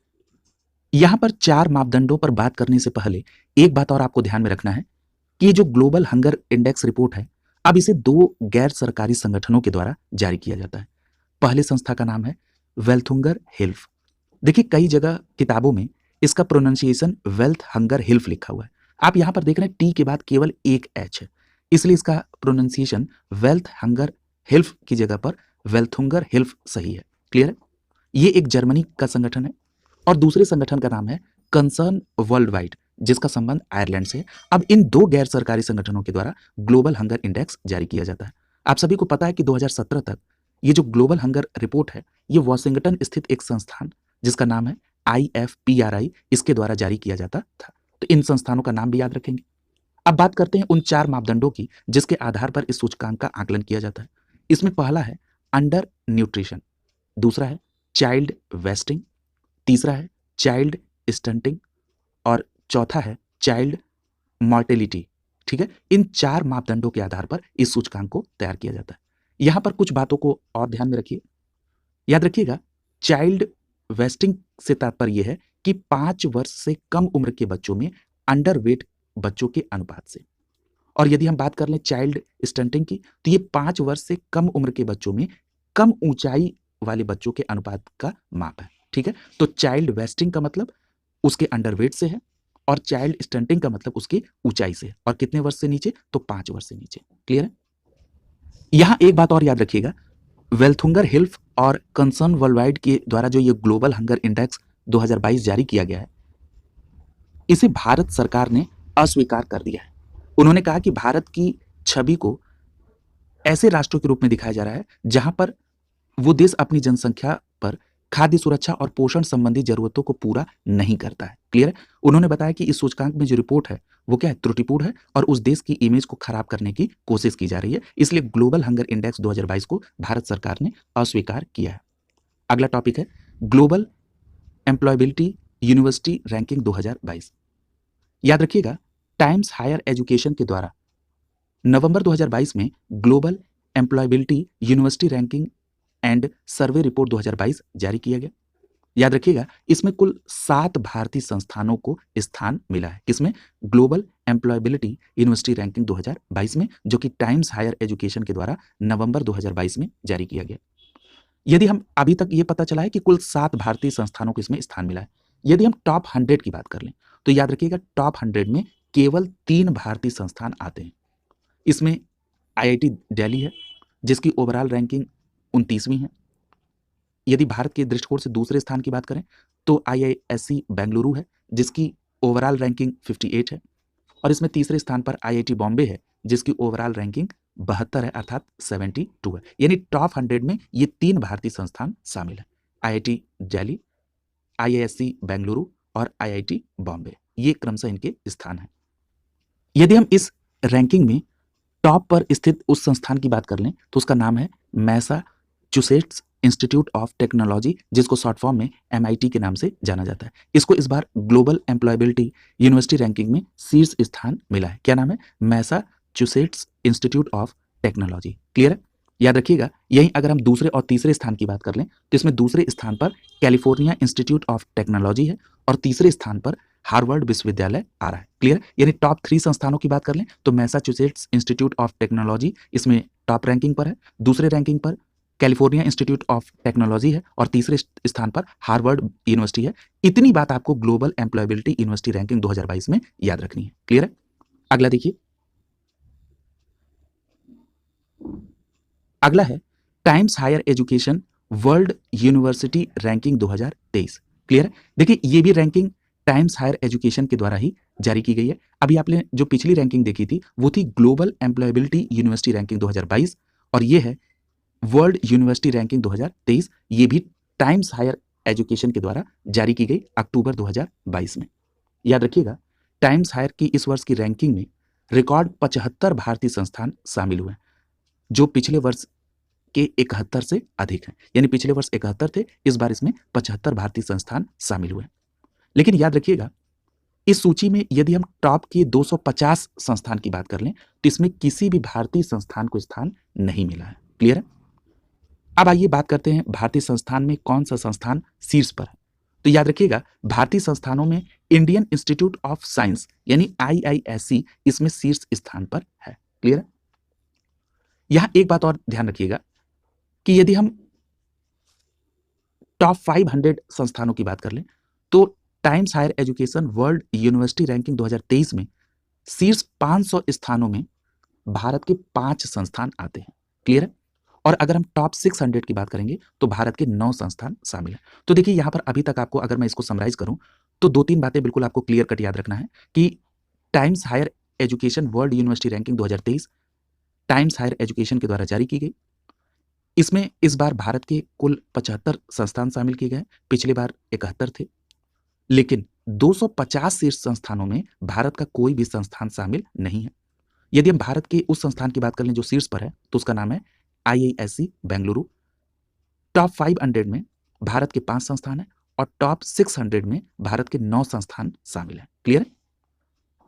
यहां पर 4 मापदंडों पर बात करने से पहले एक बात और आपको ध्यान में रखना है कि ये जो ग्लोबल हंगर इंडेक्स रिपोर्ट है, अब इसे 2 गैर सरकारी संगठनों के द्वारा जारी किया जाता है। पहले संस्था का नाम है वेल्थुंगर हिल्फ। देखिए, कई जगह किताबों में इसका प्रोनाउंसिएशन वेल्थ हंगर हिल्फ लिखा हुआ है। आप यहां पर देख रहे हैं टी के बाद केवल एक एच है, इसलिए इसका प्रोनाउंसिएशन वेल्थ हंगर हिल्फ की जगह पर वेल्थुंगर हिल्फ सही है। क्लियर है? ये एक जर्मनी का संगठन है और दूसरे संगठन का नाम है कंसर्न वर्ल्ड वाइड, जिसका संबंध आयरलैंड से है। अब इन 2 गैर सरकारी संगठनों के द्वारा ग्लोबल हंगर इंडेक्स जारी किया जाता है। आप सभी को पता है कि 2017 तक ये जो ग्लोबल हंगर रिपोर्ट है, ये वॉशिंगटन स्थित एक संस्थान जिसका नाम है IFPRI, इसके द्वारा जारी किया जाता था। तो इन संस्थानों का नाम भी याद रखेंगे। अब बात करते हैं उन 4 मापदंडों की जिसके आधार पर इस सूचकांक का आकलन किया जाता है। इसमें पहला है अंडर न्यूट्रिशन, दूसरा है चाइल्ड वेस्टिंग, तीसरा है चाइल्ड स्टंटिंग और चौथा है चाइल्ड मॉर्टेलिटी। ठीक है, इन 4 मापदंडों के आधार पर इस सूचकांक को तैयार किया जाता है। यहां पर कुछ बातों को और ध्यान में रखिए। याद रखिएगा, चाइल्ड वेस्टिंग से तात्पर्य यह है कि 5 वर्ष से कम उम्र के बच्चों में अंडरवेट बच्चों के अनुपात से, और यदि हम बात कर लें चाइल्ड स्टंटिंग की, तो ये 5 वर्ष से कम उम्र के बच्चों में कम ऊंचाई वाले बच्चों के अनुपात का माप है। ठीक है, तो चाइल्ड वेस्टिंग का मतलब उसके अंडरवेट से है और चाइल्ड स्टंटिंग का मतलब उसकी ऊंचाई से है। और कितने वर्ष से नीचे? तो 5 वर्ष से नीचे। क्लियर है? यहां एक बात और याद रखिएगा, वेल्थुंगर हिल्फ और कंसर्न वर्ल्ड वाइड के द्वारा जो ये ग्लोबल हंगर इंडेक्स 2022 जारी किया गया है, इसे भारत सरकार ने अस्वीकार कर दिया है। उन्होंने कहा कि भारत की छवि को ऐसे राष्ट्रों के रूप में दिखाया जा रहा है जहां पर वो देश अपनी जनसंख्या पर खाद्य सुरक्षा और पोषण संबंधी जरूरतों को पूरा नहीं करता है। क्लियर है? उन्होंने बताया कि इस सूचकांक में जो रिपोर्ट है वो क्या है? त्रुटिपूर्ण है और उस देश की इमेज को खराब करने की कोशिश की जा रही है। इसलिए ग्लोबल हंगर इंडेक्स 2022 को भारत सरकार ने अस्वीकार किया है। अगला टॉपिक है ग्लोबल एम्प्लॉयबिलिटी यूनिवर्सिटी रैंकिंग 2022। याद रखिएगा, टाइम्स हायर एजुकेशन के द्वारा नवंबर 2022 में global employability university ranking and survey report 2022 जारी किया गया। याद रखिएगा, इसमें कुल 7 भारतीय संस्थानों को स्थान मिला है। किसमें? ग्लोबल एम्प्लॉयबिलिटी यूनिवर्सिटी रैंकिंग 2022 में, जो कि टाइम्स हायर एजुकेशन के द्वारा नवंबर 2022 में जारी किया गया। यदि हम अभी तक ये पता चला है कि कुल 7 भारतीय संस्थानों को इसमें स्थान मिला है। यदि हम टॉप 100 की बात कर लें तो याद रखिएगा, टॉप 100 में केवल 3 भारतीय संस्थान आते हैं। इसमें IIT दिल्ली है जिसकी ओवरऑल रैंकिंग 29वीं है। यदि भारत के दृष्टिकोण से दूसरे स्थान की बात करें तो IISc बेंगलुरु है जिसकी ओवरऑल रैंकिंग 58 है। और इसमें तीसरे स्थान पर IIT बॉम्बे है जिसकी ओवरऑल रैंकिंग 72 है, अर्थात 72 है। यानी टॉप 100 में ये 3 भारतीय संस्थान शामिल है, IIT दिल्ली, IISc बेंगलुरु और IIT बॉम्बे। ये क्रमशः इनके स्थान हैं। यदि हम इस रैंकिंग में टॉप पर स्थित उस संस्थान की बात कर लें तो उसका नाम है मैसाचुसेट्स इंस्टीट्यूट ऑफ टेक्नोलॉजी, जिसको शॉर्ट फॉर्म में MIT के नाम से जाना जाता है। इसको इस बार ग्लोबल एम्प्लॉयबिलिटी यूनिवर्सिटी रैंकिंग में शीर्ष स्थान मिला है। क्या नाम है? Massachusetts institute of technology. Clear है? याद रखिएगा, यहीं अगर हम दूसरे और तीसरे स्थान की बात कर लें तो इसमें दूसरे स्थान पर कैलिफोर्निया इंस्टीट्यूट ऑफ टेक्नोलॉजी है और तीसरे स्थान पर हार्वर्ड विश्वविद्यालय आ रहा है। क्लियर? यानी टॉप 3 संस्थानों की बात कर लें तो मैसाचुसेट्स इंस्टीट्यूट ऑफ टेक्नोलॉजी इसमें टॉप रैंकिंग पर है, दूसरे रैंकिंग पर कैलिफोर्निया इंस्टीट्यूट ऑफ टेक्नोलॉजी है और तीसरे स्थान पर हार्वर्ड यूनिवर्सिटी है। इतनी बात आपको ग्लोबल एम्प्लॉयबिलिटी यूनिवर्सिटी रैंकिंग 2022 में याद रखनी है। क्लियर है? अगला देखिए, अगला है Times Higher Education World University Ranking 2023। Clear है? देखिए, ये भी रैंकिंग टाइम्स हायर एजुकेशन के द्वारा ही जारी की गई है। अभी आपने जो पिछली रैंकिंग देखी थी वो थी ग्लोबल एम्प्लॉयबिलिटी यूनिवर्सिटी रैंकिंग 2022 और ये है वर्ल्ड यूनिवर्सिटी रैंकिंग 2023। ये भी टाइम्स हायर एजुकेशन के द्वारा जारी की गई अक्टूबर 2022 में। याद रखिएगा, टाइम्स हायर की इस वर्ष की रैंकिंग में रिकॉर्ड 75 भारतीय संस्थान शामिल हुए हैं। जो पिछले वर्ष के 71 से अधिक हैं। यानी पिछले वर्ष 71 थे, इस बार इसमें 75 भारतीय संस्थान शामिल हुए। लेकिन याद रखिएगा, इस सूची में यदि हम टॉप के 250 संस्थान की बात कर लें तो इसमें किसी भी भारतीय संस्थान को स्थान नहीं मिला है। क्लियर है? अब आइए बात करते हैं भारतीय संस्थान में कौन सा संस्थान शीर्ष पर है। तो याद रखिएगा, भारतीय संस्थानों में इंडियन इंस्टीट्यूट ऑफ साइंस यानी IISc इसमें शीर्ष स्थान पर है। क्लियर है? यहां एक बात और ध्यान रखिएगा कि यदि हम टॉप 500 संस्थानों की बात कर लें तो Times Higher Education World University Ranking 2023 में शीर्ष 500 स्थानों में भारत के 5 संस्थान आते हैं। क्लियर है? और अगर हम टॉप 600 की बात करेंगे तो भारत के 9 संस्थान शामिल हैं। तो देखिए यहां पर अभी तक आपको, अगर मैं इसको समराइज करूं तो 2-3 बातें बिल्कुल आपको क्लियर कट याद रखना है कि Times Higher Education World University Ranking 2023 Times Higher Education के द्वारा जारी की गई। इसमें इस बार भारत के कुल 75 संस्थान शामिल किए गए। पिछली बार 71 थे, लेकिन 250 शीर्ष संस्थानों में भारत का कोई भी संस्थान शामिल नहीं है। यदि हम भारत के उस संस्थान की बात कर लें जो शीर्ष पर है तो उसका नाम है IISc बेंगलुरु। टॉप 500 में भारत के 5 संस्थान हैं और टॉप 600 में भारत के 9 संस्थान शामिल हैं। क्लियर है?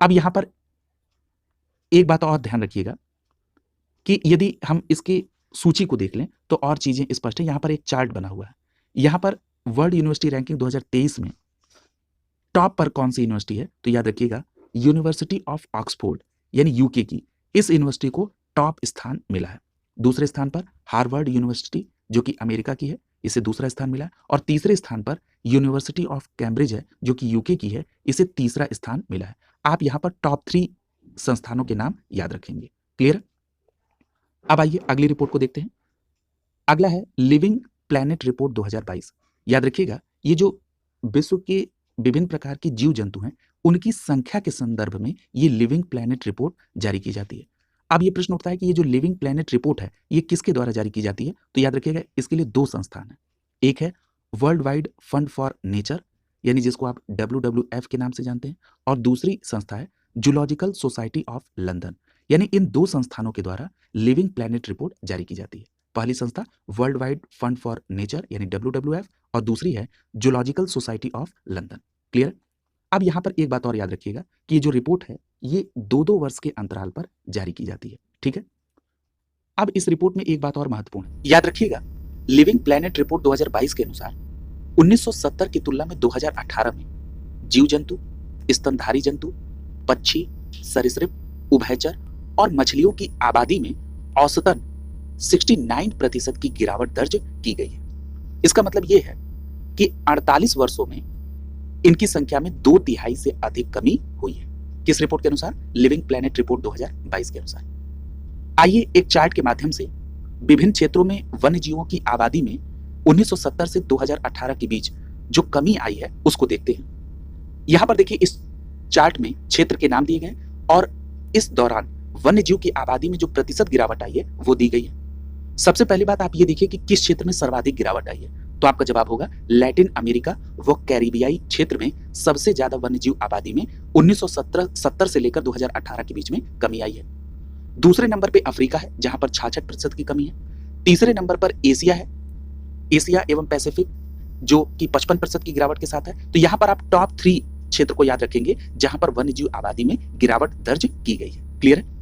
अब यहां पर एक बात और ध्यान रखिएगा कि यदि हम इसकी सूची को देख लें तो और चीजें स्पष्ट है। यहां पर एक चार्ट बना हुआ है। यहां पर वर्ल्ड यूनिवर्सिटी रैंकिंग 2023 में टॉप पर कौन सी यूनिवर्सिटी है तो याद रखिएगा, यूनिवर्सिटी ऑफ ऑक्सफोर्ड यानी यूके की इस यूनिवर्सिटी को टॉप स्थान मिला है। दूसरे स्थान पर हार्वर्ड यूनिवर्सिटी जो कि अमेरिका की है, इसे दूसरा स्थान मिला है। और तीसरे स्थान पर यूनिवर्सिटी ऑफ कैम्ब्रिज है जो कि यूके की है, इसे तीसरा स्थान मिला है। आप यहां पर टॉप 3 संस्थानों के नाम याद रखेंगे। क्लियर? अब आइए अगली रिपोर्ट को देखते हैं। अगला है लिविंग प्लैनेट रिपोर्ट 2022। याद रखिएगा, ये जो विश्व के विभिन्न प्रकार के जीव जंतु हैं उनकी संख्या के संदर्भ में ये लिविंग प्लैनेट रिपोर्ट जारी की जाती है। अब ये प्रश्न उठता है कि ये जो लिविंग प्लैनेट रिपोर्ट है ये किसके द्वारा जारी की जाती है? तो याद रखिएगा, इसके लिए 2 संस्थान हैं। एक है world wide fund for nature यानी जिसको आप WWF के नाम से जानते हैं, और दूसरी संस्था है जूलॉजिकल सोसाइटी ऑफ लंदन। यानी इन 2 संस्थानों के द्वारा लिविंग प्लैनेट रिपोर्ट जारी की जाती है। पहली संस्था world wide fund for nature यानी WWF और दूसरी है zoological society of London. Clear? अब यहां पर एक बात और याद रखिएगा कि ये जो रिपोर्ट है ये 2-2 वर्ष के अंतराल पर जारी की जाती है। ठीक है? अब इस रिपोर्ट में एक बात और महत्वपूर्ण है, याद रखिएगा, लिविंग प्लैनेट रिपोर्ट 2022 के अनुसार 1970 की तुलना में 2018 में जीव जंतु, स्तनधारी जंतु, पक्षी, सरीसृप, उभयचर और मछलियों की आबादी में औसतन 69% की गिरावट दर्ज की गई है। इसका मतलब यह है कि 48 वर्षों में इनकी संख्या में 2/3 से अधिक कमी हुई है। किस रिपोर्ट के अनुसार? लिविंग प्लैनेट रिपोर्ट 2022 के अनुसार। आइए एक चार्ट के माध्यम से विभिन्न क्षेत्रों में वन्य जीवों की आबादी में 1970 से 2018 के बीच जो कमी आई है उसको देखते हैं। यहां पर देखिए, इस चार्ट में क्षेत्र के नाम दिए गए और इस दौरान वन्य जीव की आबादी में जो प्रतिशत गिरावट आई है वो दी गई है। सबसे पहली बात आप ये देखिए कि किस क्षेत्र में सर्वाधिक गिरावट आई है, तो आपका जवाब होगा लैटिन अमेरिका व कैरिबियाई क्षेत्र में सबसे ज्यादा वन्यजीव आबादी में 1970 से लेकर 2018 के बीच में कमी आई है। दूसरे नंबर पे अफ्रीका है जहां पर 66% की कमी है। तीसरे नंबर पर एशिया है, एशिया एवं पैसिफिक, जो कि 55% की गिरावट के साथ है। तो यहां पर आप टॉप 3 क्षेत्र को याद रखेंगे जहां पर वन्यजीव आबादी में गिरावट दर्ज की गई है। क्लियर है?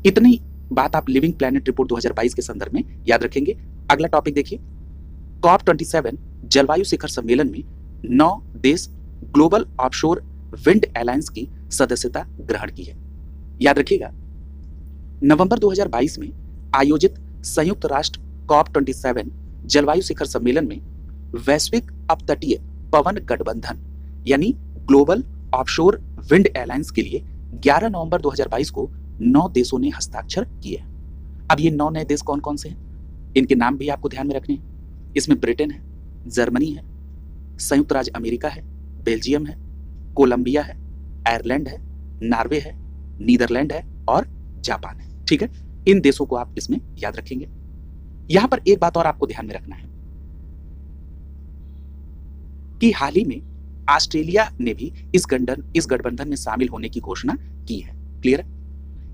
इतनी बात आप लिविंग प्लैनेट रिपोर्ट 2022 के संदर्भ में याद रखेंगे। अगला टॉपिक देखिए, COP27 जलवायु शिखर सम्मेलन में 9 देश ग्लोबल ऑफशोर विंड अलायंस की सदस्यता ग्रहण की है। याद रखिएगा, नवंबर 2022 में आयोजित संयुक्त राष्ट्र COP27 जलवायु शिखर सम्मेलन में वैश्विक अपतटीय पवन गठबंधन यानी ग्लोबल ऑफशोर विंड अलायंस के लिए 11 नवंबर 2022 को 9 देशों ने हस्ताक्षर किए हैं। अब ये 9 नए देश कौन कौन से हैं, इनके नाम भी आपको ध्यान में रखने हैं। इसमें ब्रिटेन है, जर्मनी है, संयुक्त राज्य अमेरिका है, बेल्जियम है, कोलंबिया है, आयरलैंड है, नॉर्वे है, नीदरलैंड है और जापान है। ठीक है? इन देशों को आप इसमें याद रखेंगे। यहां पर एक बात और आपको ध्यान में रखना है कि हाल ही में ऑस्ट्रेलिया ने भी इस गठबंधन में शामिल होने की घोषणा की है। क्लियर है?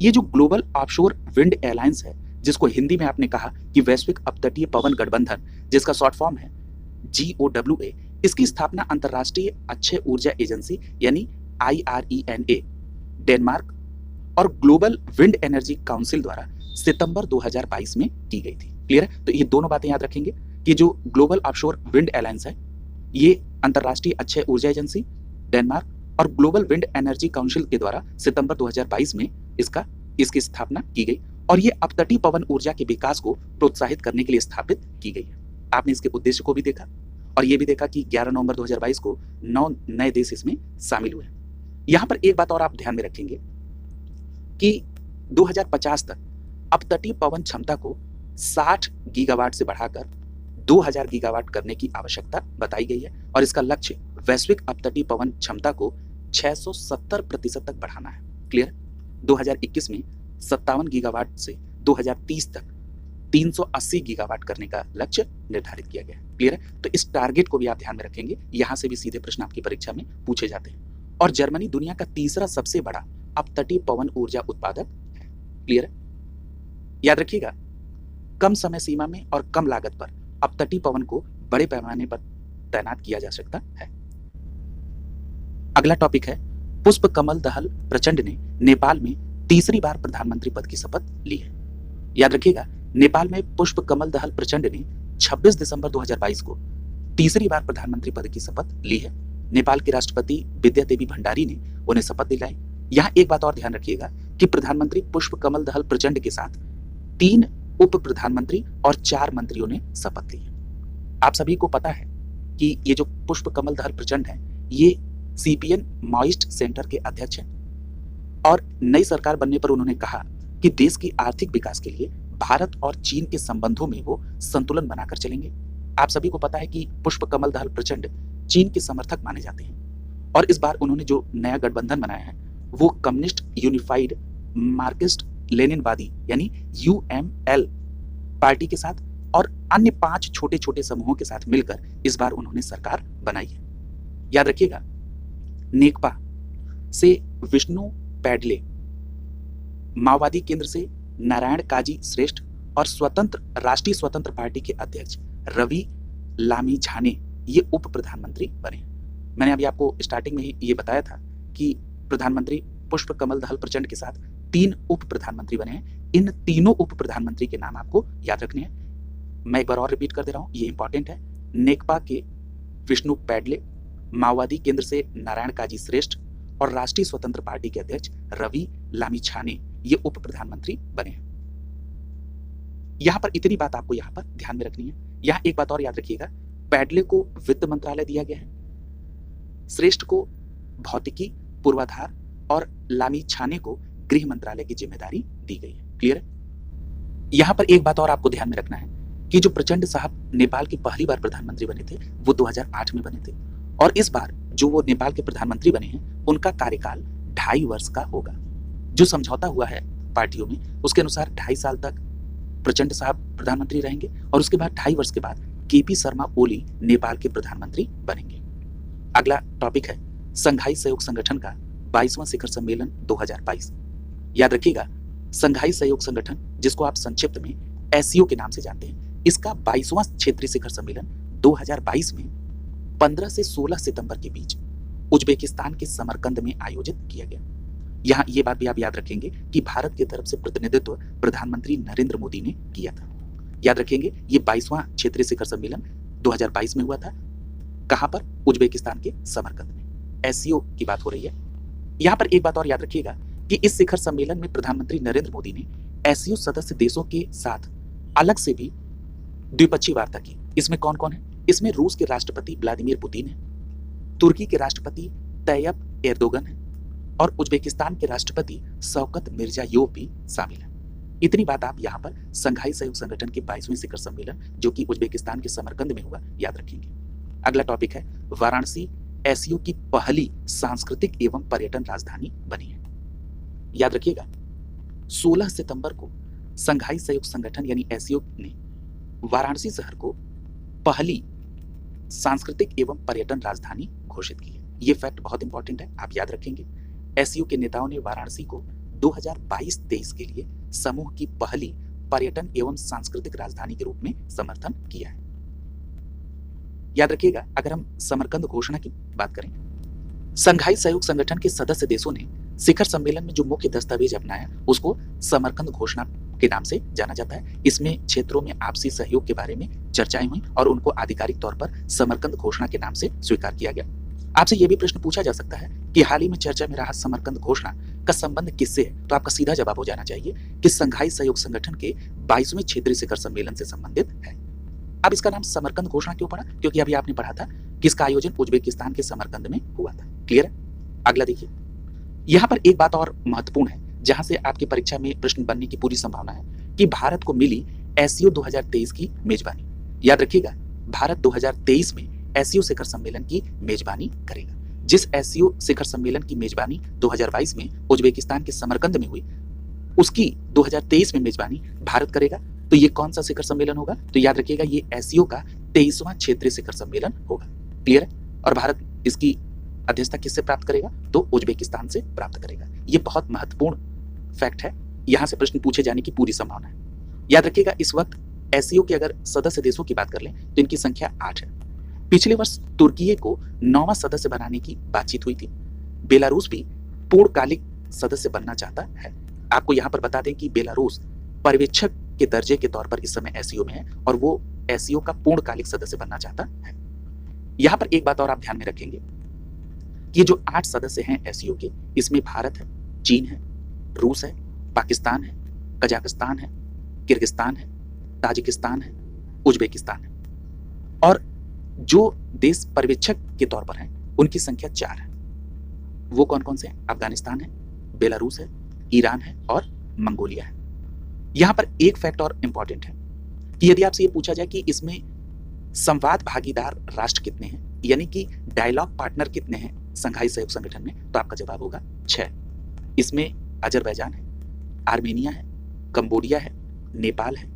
ये जो ग्लोबल ऑफशोर विंड अलायंस है जिसको हिंदी में आपने कहा कि वैश्विक अपतटीय पवन गठबंधन, जिसका शॉर्ट फॉर्म है GOWA, इसकी स्थापना अंतर्राष्ट्रीय अक्षय ऊर्जा एजेंसी यानी IRENA, डेनमार्क और ग्लोबल विंड एनर्जी काउंसिल द्वारा सितंबर 2022 में की गई थी। क्लियर है? तो ये दोनों बातें याद रखेंगे कि जो ग्लोबल ऑफशोर विंड अलायंस है, ये अंतर्राष्ट्रीय अक्षय ऊर्जा एजेंसी, डेनमार्क और ग्लोबल विंड एनर्जी काउंसिल के द्वारा सितंबर 2022 में इसकी स्थापना की गई और ये अपतटीय पवन ऊर्जा के विकास को प्रोत्साहित करने के लिए स्थापित की गई है। आपने इसके उद्देश्य को भी देखा और ये भी देखा कि 11 नवंबर 2022 को 9 नए देश इसमें शामिल हुए। यहां पर एक बात और आप ध्यान में रखेंगे कि 2050 तक अपतटीय पवन क्षमता को 60 गीगावाट से बढ़ाकर 2000 गीगावाट करने की आवश्यकता बताई गई है और इसका लक्ष्य वैश्विक अपतटीय पवन क्षमता को 670% तक बढ़ाना है। क्लियर? 2021 में 57 गीगावाट से 2030 तक 380 गीगावाट करने का लक्ष्य निर्धारित किया गया है। क्लियर है? तो इस टारगेट को भी आप ध्यान में रखेंगे, यहां से भी सीधे प्रश्न आपकी परीक्षा में पूछे जाते हैं। और जर्मनी दुनिया का तीसरा सबसे बड़ा अपतटीय पवन ऊर्जा उत्पादक है। क्लियर है? याद रखिएगा, कम समय सीमा में और कम लागत पर अपतटीय पवन को बड़े पैमाने पर तैनात किया जा सकता है। अगला टॉपिक है, पुष्प कमल दहल प्रचंड ने नेपाल में तीसरी बार प्रधानमंत्री पद की शपथ ली है। याद रखिएगा, नेपाल में पुष्प कमल दहल प्रचंड ने 26 दिसंबर 2022 को तीसरी बार प्रधानमंत्री पद की शपथ ली है। नेपाल के राष्ट्रपति विद्या देवी भंडारी ने उन्हें शपथ दिलाई। यहाँ एक बात और ध्यान रखिएगा कि प्रधानमंत्री पुष्प कमल दहल प्रचंड के साथ 3 उप प्रधानमंत्री और 4 मंत्रियों ने शपथ ली है। आप सभी को पता है कि ये जो पुष्प कमल दहल प्रचंड है, ये CPN माओइस्ट सेंटर के अध्यक्ष हैं और नई सरकार बनने पर उन्होंने कहा कि देश की आर्थिक विकास के लिए भारत और चीन के संबंधों में वो संतुलन बनाकर चलेंगे। आप सभी को पता है कि पुष्प कमल दहल प्रचंड चीन के समर्थक माने जाते हैं और इस बार उन्होंने जो नया गठबंधन बनाया है वो कम्युनिस्ट यूनिफाइड मार्क्सिस्ट लेनिनवादी यानी UML पार्टी के साथ और अन्य 5 छोटे छोटे समूहों के साथ मिलकर इस बार उन्होंने सरकार बनाई है। याद रखिएगा, नेकपा से विष्णु पैडले, माओवादी केंद्र से नारायण काजी श्रेष्ठ और राष्ट्रीय स्वतंत्र पार्टी के अध्यक्ष रवि लामिछाने ये उप प्रधानमंत्री बने। मैंने अभी आपको स्टार्टिंग में ही ये बताया था कि प्रधानमंत्री पुष्प कमल दहल प्रचंड के साथ 3 उप प्रधानमंत्री बने हैं। इन तीनों उप प्रधानमंत्री के नाम आपको याद रखने हैं। मैं एक बार और रिपीट कर दे रहा हूं, ये इंपॉर्टेंट है। नेकपा के विष्णु पैडले, माओवादी केंद्र से नारायण काजी श्रेष्ठ और राष्ट्रीय स्वतंत्र पार्टी के अध्यक्ष रवि लामिछाने ये उप प्रधानमंत्री बने हैं। यहां पर इतनी बात आपको यहां पर ध्यान में रखनी है। यहां एक बात और याद रखिएगा, पैडले को वित्त मंत्रालय दिया गया है, श्रेष्ठ को भौतिकी पूर्वाधार और लामिछाने को गृह मंत्रालय की जिम्मेदारी दी गई है। क्लियर है? यहां पर एक बात और आपको ध्यान में रखना है कि जो प्रचंड साहब नेपाल के पहली बार प्रधानमंत्री बने थे वो 2008 में बने थे और इस बार जो वो नेपाल के प्रधानमंत्री बने हैं उनका कार्यकाल 2.5 वर्ष का होगा। जो समझौता हुआ है पार्टियों में उसके अनुसार 2.5 साल तक प्रचंड साहब प्रधानमंत्री रहेंगे और उसके बाद 2.5 वर्ष के बाद KP शर्मा ओली नेपाल के प्रधानमंत्री बनेंगे। अगला टॉपिक है संघाई सहयोग संगठन का 22वां शिखर सम्मेलन 2022। याद रखिएगा, संघाई सहयोग संगठन जिसको आप संक्षिप्त में SCO के नाम से जानते हैं, इसका 22वां क्षेत्रीय शिखर सम्मेलन 2022 में 15 से 16 सितंबर के बीच उज्बेकिस्तान के समरकंद में आयोजित किया गया। यहाँ ये बात भी आप याद रखेंगे कि भारत की तरफ से प्रतिनिधित्व प्रधानमंत्री नरेंद्र मोदी ने किया था। याद रखेंगे, ये 22वां क्षेत्रीय शिखर सम्मेलन 2022 में हुआ था। कहां पर? उज्बेकिस्तान के समरकंद में। SCO की बात हो रही है। यहाँ पर एक बात और याद रखिएगा कि इस शिखर सम्मेलन में प्रधानमंत्री नरेंद्र मोदी ने SCO सदस्य देशों के साथ अलग से भी द्विपक्षीय वार्ता की। इसमें कौन कौन है? इसमें रूस के राष्ट्रपति व्लादिमीर पुतिन है, तुर्की के राष्ट्रपति तैयब एर्दोगन है और उज्बेकिस्तान के राष्ट्रपति शौकत मिर्जियोयेव भी शामिल है। इतनी बात आप यहाँ पर संघाई सहयोग संगठन के 22वें शिखर सम्मेलन जो कि उज्बेकिस्तान के समरकंद में हुआ याद रखेंगे। अगला टॉपिक है वाराणसी SCO की पहली सांस्कृतिक एवं पर्यटन राजधानी बनी है। याद रखिएगा, 16 सितंबर को संघाई सहयोग संगठन यानी SCO ने वाराणसी शहर को पहली सांस्कृतिक एवं पर्यटन राजधानी घोषित की है। ये फैक्ट बहुत इंपॉर्टेंट है, आप याद रखेंगे। SCO के नेताओं ने वाराणसी को 2022-23 के लिए समूह की पहली पर्यटन एवं सांस्कृतिक राजधानी के रूप में समर्थन किया है। याद रखिएगा, अगर हम समरकंद घोषणा की बात करें, संघाई सहयोग संगठन के सदस्य देशों ने शिखर सम्मेलन में जो मुख्य दस्तावेज अपनाया उसको समरकंद घोषणा के नाम से जाना जाता है। इसमें क्षेत्रों में आपसी सहयोग के बारे में चर्चाएं हुई और उनको आधिकारिक तौर पर समरकंद घोषणा के नाम से स्वीकार किया गया। आपसे यह भी प्रश्न पूछा जा सकता है कि हाल ही में चर्चा में रहा समरकंद घोषणा का संबंध किससे है, तो आपका सीधा जवाब हो जाना चाहिए कि संघाई सहयोग संगठन के 22वें क्षेत्रीय शिखर सम्मेलन से संबंधित है। अब इसका नाम समरकंद घोषणा क्यों पड़ा? क्योंकि अभी आपने पढ़ा था कि इसका आयोजन उज्बेकिस्तान के समरकंद में हुआ था। क्लियर है? अगला देखिए, यहाँ पर एक बात और महत्वपूर्ण है जहां से आपकी परीक्षा में प्रश्न बनने की पूरी संभावना है कि भारत को मिली एससीओ 2023 की मेजबानी। याद रखिएगा, भारत 2023 में एससीओ शिखर सम्मेलन की मेजबानी करेगा। जिस एससीओ शिखर सम्मेलन की मेजबानी 2022 में उज्बेकिस्तान के समरकंद में हुई, उसकी 2023 में मेजबानी भारत करेगा। तो ये कौन सा शिखर सम्मेलन होगा? तो याद रखिएगा, ये एससीओ का 23वां क्षेत्रीय शिखर सम्मेलन होगा। क्लियर है? और भारत इसकी अध्यक्षता किससे प्राप्त करेगा? तो उज्बेकिस्तान से प्राप्त करेगा। ये बहुत महत्वपूर्ण फैक्ट है, यहां से प्रश्न पूछे जाने की पूरी संभावना है। याद रखिएगा, इस वक्त एससीओ के अगर सदस्य देशों की बात कर लें तो इनकी संख्या 8 है। पिछले वर्ष तुर्की को 9वां सदस्य बनाने की बातचीत हुई थी। बेलारूस भी पूर्णकालिक सदस्य बनना चाहता है। आपको यहां पर बता दें कि बेलारूस पर्यवेक्षक के दर्जे के तौर पर इस समय एससीओ में है और वो एससीओ का पूर्णकालिक सदस्य बनना चाहता है। यहां पर एक बात और आप ध्यान में रखेंगे कि ये जो 8 सदस्य हैं एससीओ के, इसमें भारत है, चीन है, रूस है, पाकिस्तान है, कजाकिस्तान है, किर्गिस्तान है, ताजिकिस्तान है, उज्बेकिस्तान है। और जो देश पर्यवेक्षक के तौर पर हैं उनकी संख्या 4 है। वो कौन कौन से हैं? अफगानिस्तान है, बेलारूस है, ईरान है और मंगोलिया है। यहां पर एक फैक्ट और इंपॉर्टेंट है कि यदि आपसे ये पूछा जाए कि इसमें संवाद भागीदार राष्ट्र कितने हैं, यानी कि डायलॉग पार्टनर कितने हैं संघाई सहयोग संगठन में, तो आपका जवाब होगा 6। इसमें अजरबैजान है, आर्मेनिया है, कंबोडिया है, नेपाल है,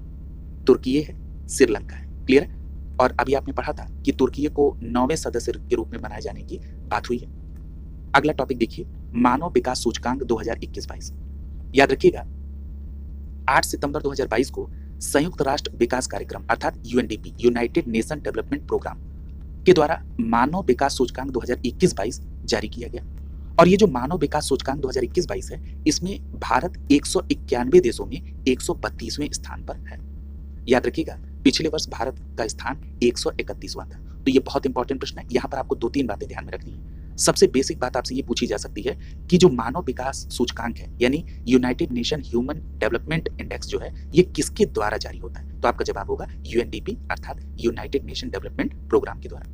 तुर्की है, श्रीलंका है। क्लियर है? और अभी आपने पढ़ा था कि तुर्की को 9वें सदस्य के रूप में बनाए जाने की बात हुई है। अगला टॉपिक देखिए, मानव विकास सूचकांक 2021-22। याद रखिएगा, 8 सितंबर 2022 को संयुक्त राष्ट्र विकास कार्यक्रम अर्थात UNDP, United Nation Development Programme के द्वारा मानव विकास सूचकांक 2021-22 जारी किया गया। और ये जो मानव विकास सूचकांक 2021-22 है, इसमें भारत 191 देशों में 132वें स्थान पर है। याद रखिएगा, पिछले वर्ष भारत का स्थान 131वां था। तो ये बहुत इंपॉर्टेंट प्रश्न है। यहाँ पर आपको 2-3 बातें ध्यान में रखनी है। सबसे बेसिक बात आपसे ये पूछी जा सकती है कि जो मानव विकास सूचकांक है, यानी United nation human development index जो है, ये किसके द्वारा जारी होता है? तो आपका जवाब होगा यूएनडीपी अर्थात यूनाइटेड नेशन डेवलपमेंट प्रोग्राम के द्वारा।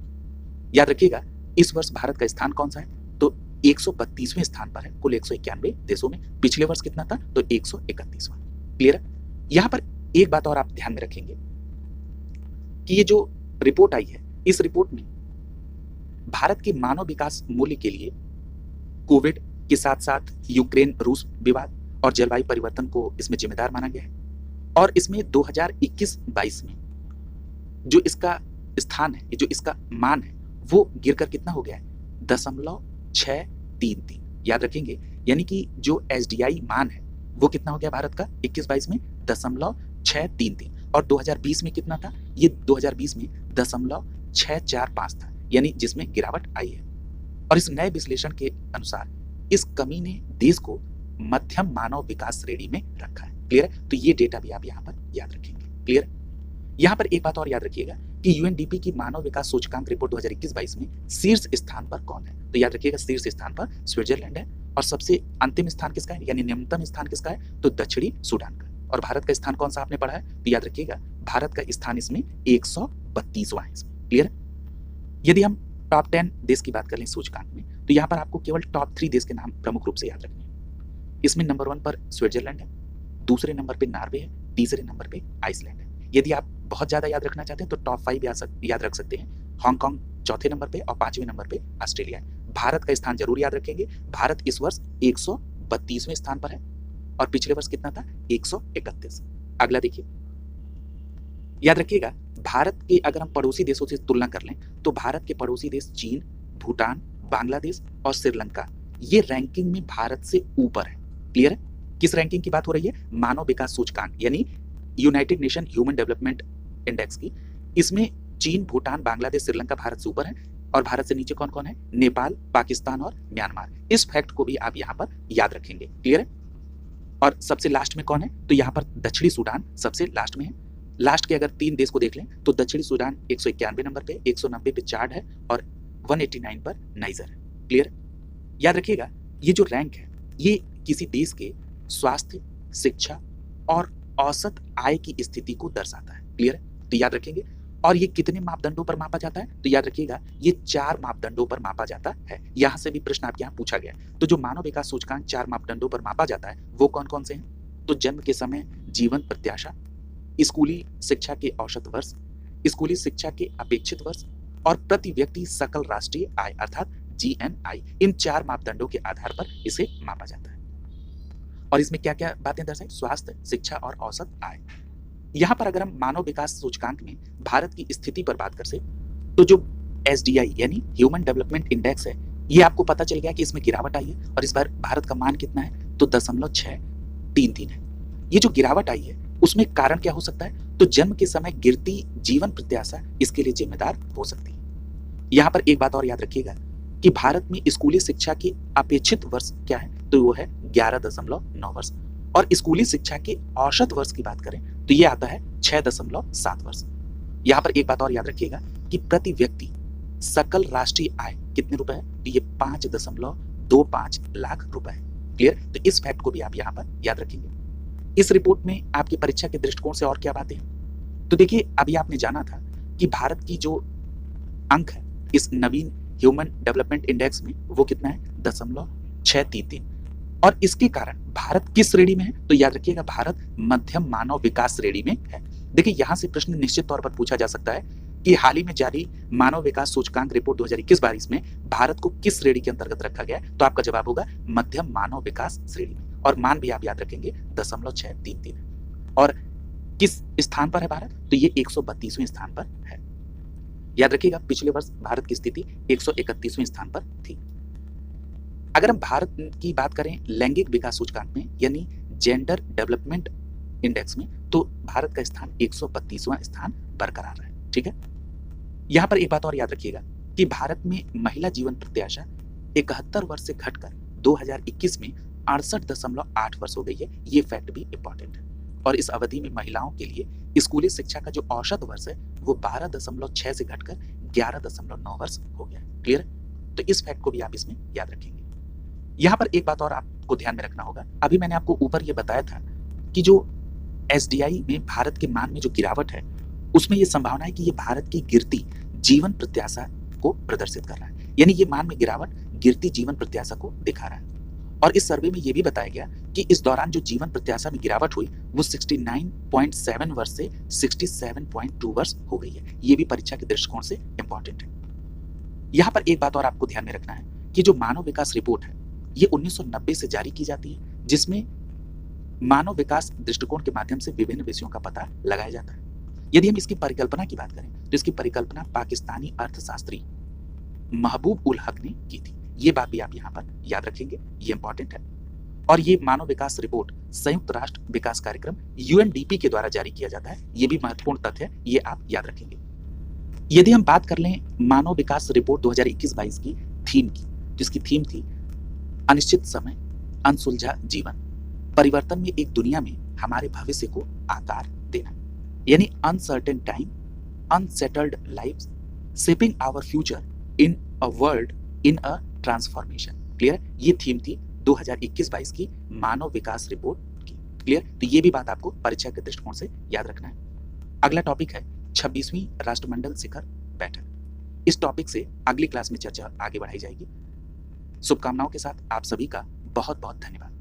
याद रखिएगा, इस वर्ष भारत का स्थान कौन सा है? तो 132वें स्थान पर है कुल 191 देशों में। पिछले वर्ष कितना था? तो 131वां। क्लियर है? यहाँ पर एक बात और आप ध्यान में रखेंगे कि ये जो रिपोर्ट आई है, इस रिपोर्ट में भारत के मानव विकास मूल्य के लिए कोविड के साथ साथ यूक्रेन रूस विवाद और जलवायु परिवर्तन को इसमें जिम्मेदार माना गया है। और इसमें 2021-22 में जो इसका स्थान है, जो इसका मान है, वो गिरकर कितना हो गया है? 0.633। याद रखेंगे, यानी कि जो एसडीआई मान है वो कितना हो गया भारत का 21-22 में? 0.633। और 2020 में कितना था? ये 2020 में 0.645 था, यानी जिसमें गिरावट आई है। और इस नए विश्लेषण के अनुसार इस कमी ने देश को मध्यम मानव विकास श्रेणी में रखा है। क्लियर है? तो ये डेटा भी आप यहाँ पर याद रखेंगे। क्लियर? यहाँ पर एक बात और याद रखिएगा कि यूएनडीपी की मानव विकास सूचकांक रिपोर्ट 2021-22 में शीर्ष स्थान पर कौन है? तो याद रखिएगा, शीर्ष स्थान पर स्विट्जरलैंड है। और सबसे अंतिम स्थान किसका है, यानी न्यूनतम स्थान किसका है? तो दक्षिणी सूडान का। और भारत का स्थान कौन सा आपने पढ़ा है? तो याद रखिएगा, भारत का स्थान इसमें 132वां है इसमें। क्लियर? यदि हम टॉप 10 देश की बात कर लें सूचकांक में, तो यहाँ पर आपको केवल टॉप 3 देश के नाम प्रमुख रूप से याद रखने हैं। इसमें नंबर 1 पर स्विट्जरलैंड है, दूसरे नंबर पे नॉर्वे है, तीसरे नंबर पे आइसलैंड है। यदि आप बहुत ज्यादा याद रखना चाहते हैं तो टॉप 5 याद रख सकते हैं। हांगकांग चौथे नंबर पे और 5वें नंबर पे ऑस्ट्रेलिया है। भारत का स्थान जरूर याद रखेंगे। भारत इस वर्ष 132वें स्थान पर है और पिछले वर्ष कितना था? 131। अगला देखिए, याद रखिएगा, भारत के अगर हम पड़ोसी देशों से तुलना कर लें तो भारत के पड़ोसी देश चीन, भूटान, बांग्लादेश और श्रीलंका ये रैंकिंग में भारत से ऊपर है। क्लियर है? किस रैंकिंग की बात हो रही है? मानव विकास सूचकांक, यानी United nation human development index की। इसमें चीन, भूटान, बांग्लादेश, श्रीलंका, भारत से ऊपर है और भारत से नीचे कौन कौन है? नेपाल, पाकिस्तान और म्यांमार। इस फैक्ट को भी आप यहाँ पर याद रखेंगे। क्लियर है? और सबसे लास्ट में कौन है? तो यहाँ पर दक्षिणी सूडान सबसे लास्ट में है। लास्ट के अगर 3 देश को देख लें तो दक्षिणी सूडान 191 नंबर पे, 190 पे चाड है और 189 पर नाइजर है। क्लियर? याद रखिएगा, ये जो रैंक है ये किसी देश के स्वास्थ्य, शिक्षा और औसत आय की स्थिति को दर्शाता है। क्लियर है? तो याद रखेंगे। और ये कितने मापदंडों पर मापा जाता है? तो याद रखिएगा, ये 4 मापदंडों पर मापा जाता है। यहां से भी प्रश्न आपके यहाँ पूछा गया। तो जो मानव विकास सूचकांक 4 मापदंडों पर मापा जाता है वो कौन कौन से हैं? तो जन्म के समय, जीवन प्रत्याशा, स्कूली शिक्षा के औसत वर्ष, स्कूली शिक्षा के अपेक्षित वर्ष और प्रति व्यक्ति सकल राष्ट्रीय आय अर्थात GNI। इन 4 मापदंडों के आधार पर इसे मापा जाता है। और इसमें क्या क्या बातें दर्शाई? स्वास्थ्य, शिक्षा और औसत आय। यहाँ पर अगर हम मानव विकास सूचकांक में भारत की स्थिति पर बात कर से तो जो SDI यानी ह्यूमन डेवलपमेंट इंडेक्स है, ये आपको पता चल गया कि इसमें गिरावट आई है और इस बार भारत का मान कितना है? तो 0.633 है। ये जो गिरावट आई है उसमें कारण क्या हो सकता है? तो जन्म के समय गिरती जीवन प्रत्याशा इसके लिए जिम्मेदार हो सकती है। यहाँ पर एक बात और याद रखिएगा कि भारत में स्कूली शिक्षा के अपेक्षित वर्ष क्या है? तो वो है 11.9 वर्ष और स्कूली शिक्षा के औसत वर्ष की बात करें तो ये आता है 6.7 वर्ष। यहाँ पर एक बात और याद रखिएगा कि प्रति व्यक्ति सकल राष्ट्रीय आय कितने रुपए है? तो ये 5.25 लाख रुपए है। क्लियर? तो इस फैक्ट को भी आप यहाँ पर याद रखेंगे। इस रिपोर्ट में आपकी परीक्षा के दृष्टिकोण से और क्या बातें हैं? तो देखिए, अभी आपने जाना था कि भारत की जो अंक है इस नवीन ह्यूमन डेवलपमेंट इंडेक्स में वो कितना है? 0.633। और इसके कारण भारत किस श्रेणी में है? तो याद रखिएगा, भारत मध्यम मानव विकास श्रेणी में है। देखिए, यहां से प्रश्न निश्चित तौर पर पूछा जा सकता है कि हाल ही में जारी मानव विकास सूचकांक रिपोर्ट 2021-22 में भारत को किस श्रेणी के अंतर्गत रखा गया है? तो आपका जवाब होगा मध्यम मानव विकास श्रेणी में। और मान भी आप याद रखेंगे 0.633। और किस स्थान पर है भारत? तो ये 132वें स्थान पर है। याद रखिएगा, पिछले वर्ष भारत की स्थिति 131वें स्थान पर थी। अगर हम भारत की बात करें लैंगिक विकास सूचकांक में यानी जेंडर डेवलपमेंट इंडेक्स में, तो भारत का स्थान 132वां स्थान बरकरार है। ठीक है? यहां पर एक बात और याद रखिएगा कि भारत में महिला जीवन प्रत्याशा 71 वर्ष से घटकर 2021 में 68.8 वर्ष हो गई है। ये फैक्ट भी इंपॉर्टेंट है। और इस अवधि में महिलाओं के लिए स्कूली शिक्षा का जो औसत वर्ष है वो 12.6 से घटकर 11.9 वर्ष हो गया। क्लियर? तो इस फैक्ट को भी आप इसमें याद रखेंगे। यहाँ पर एक बात और आपको ध्यान में रखना होगा, अभी मैंने आपको ऊपर ये बताया था कि जो SDI में भारत के मान में जो गिरावट है उसमें ये संभावना है कि ये भारत की गिरती जीवन प्रत्याशा को प्रदर्शित कर रहा है। यानी ये मान में गिरावट गिरती जीवन प्रत्याशा को दिखा रहा है। और इस सर्वे में ये भी बताया गया कि इस दौरान जो जीवन प्रत्याशा में गिरावट हुई वो 69.7 वर्ष से 67.2 वर्ष हो गई है। ये भी परीक्षा के दृष्टिकोण से इंपॉर्टेंट है। यहाँ पर एक बात और आपको ध्यान में रखना है कि जो मानव विकास रिपोर्ट है ये 1990 से जारी की जाती है, जिसमें मानव विकास दृष्टिकोण के माध्यम से विभिन्न विषयों का पता लगाया जाता है। यदि हम इसकी परिकल्पना की बात करें तो इसकी परिकल्पना पाकिस्तानी अर्थशास्त्री महबूब उल हक ने की थी। ये बात भी आप यहाँ पर याद रखेंगे, ये इंपॉर्टेंट है। और ये मानव विकास रिपोर्ट संयुक्त राष्ट्र विकास कार्यक्रम UNDP के द्वारा जारी किया जाता है। ये भी महत्वपूर्ण तथ्य है, ये आप याद रखेंगे। यदि हम बात कर लें मानव विकास रिपोर्ट 2021-22 की थीम की, जिसकी थीम थी अनिश्चित समय, अनसुलझा जीवन, परिवर्तन में एक दुनिया में हमारे भविष्य को आकार देना, यानी uncertain time, unsettled lives, shaping our future in a world in a transformation. Clear? ये थीम थी 2021-22 की मानव विकास रिपोर्ट की। क्लियर? तो ये भी बात आपको परीक्षा के दृष्टिकोण से याद रखना है। अगला टॉपिक है 26वीं राष्ट्रमंडल शिखर बैठक। इस टॉपिक से अगली क्लास में चर्चा आगे बढ़ाई जाएगी। शुभकामनाओं के साथ आप सभी का बहुत बहुत धन्यवाद।